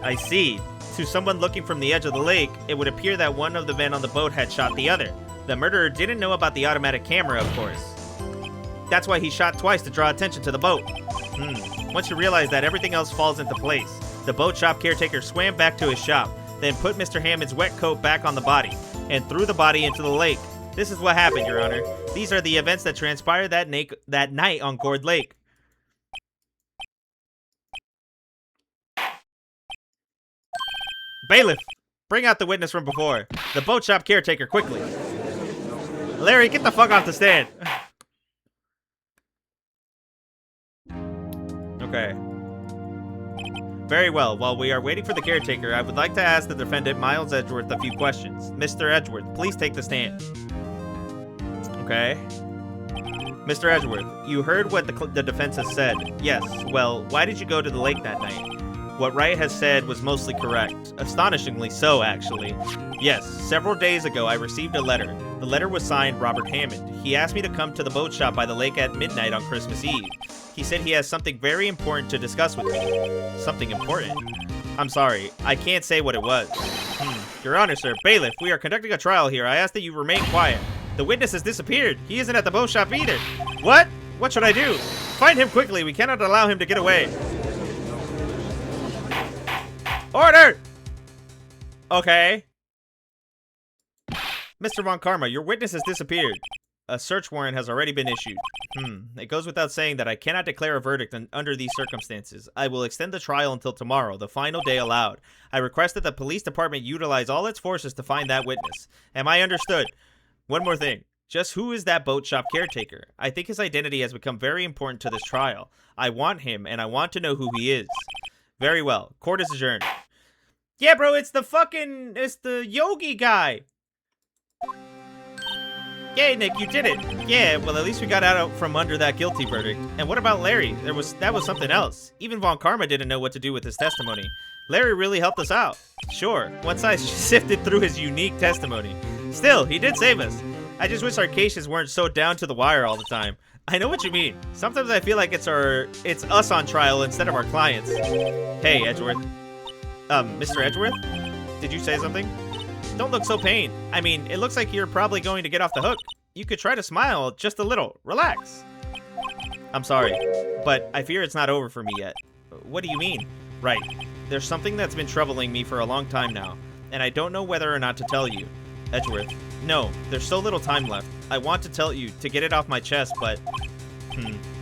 I see. To someone looking from the edge of the lake, it would appear that one of the men on the boat had shot the other. The murderer didn't know about the automatic camera, of course. That's why he shot twice to draw attention to the boat. Once you realize that, everything else falls into place. The boat shop caretaker swam back to his shop, then put Mr. Hammond's wet coat back on the body, and threw the body into the lake. This is what happened, Your Honor. These are the events that transpired that night on Gourd Lake. Bailiff, bring out the witness from before. The boat shop caretaker, quickly. Larry, get the fuck off the stand. Okay. Very well. While we are waiting for the caretaker, I would like to ask the defendant, Miles Edgeworth, a few questions. Mr. Edgeworth, please take the stand. Okay. Mr. Edgeworth, you heard what the defense has said. Yes. Well, why did you go to the lake that night? What Wright has said was mostly correct. Astonishingly so, actually. Yes, several days ago I received a letter. The letter was signed Robert Hammond. He asked me to come to the boat shop by the lake at midnight on Christmas Eve. He said he has something very important to discuss with me. Something important? I'm sorry, I can't say what it was. Your Honor, sir. Bailiff, we are conducting a trial here. I ask that you remain quiet. The witness has disappeared. He isn't at the boat shop either. What? What should I do? Find him quickly. We cannot allow him to get away. Order! Okay. Mr. Von Karma, your witness has disappeared. A search warrant has already been issued. It goes without saying that I cannot declare a verdict under these circumstances. I will extend the trial until tomorrow, the final day allowed. I request that the police department utilize all its forces to find that witness. Am I understood? One more thing. Just who is that boat shop caretaker? I think his identity has become very important to this trial. I want him, and I want to know who he is. Very well. Court is adjourned. Yeah, bro, it's the Yogi guy. Yay, Nick, you did it. Yeah, well, at least we got out from under that guilty verdict. And what about Larry? That was something else. Even Von Karma didn't know what to do with his testimony. Larry really helped us out. Sure, once I sifted through his unique testimony. Still, he did save us. I just wish our cases weren't so down to the wire all the time. I know what you mean. Sometimes I feel like it's us on trial instead of our clients. Hey, Edgeworth. Mr. Edgeworth? Did you say something? Don't look so pained. I mean, it looks like you're probably going to get off the hook. You could try to smile just a little. Relax. I'm sorry, but I fear it's not over for me yet. What do you mean? Right. There's something that's been troubling me for a long time now, and I don't know whether or not to tell you. Edgeworth. No, there's so little time left. I want to tell you, to get it off my chest, but...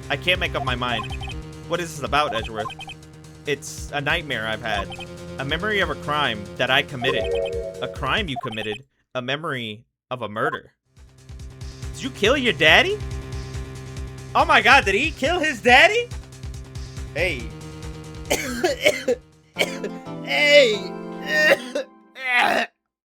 I can't make up my mind. What is this about, Edgeworth? It's a nightmare I've had. A memory of a crime that I committed. A crime you committed. A memory of a murder. Did you kill your daddy? Oh my god, did he kill his daddy? Hey. Hey.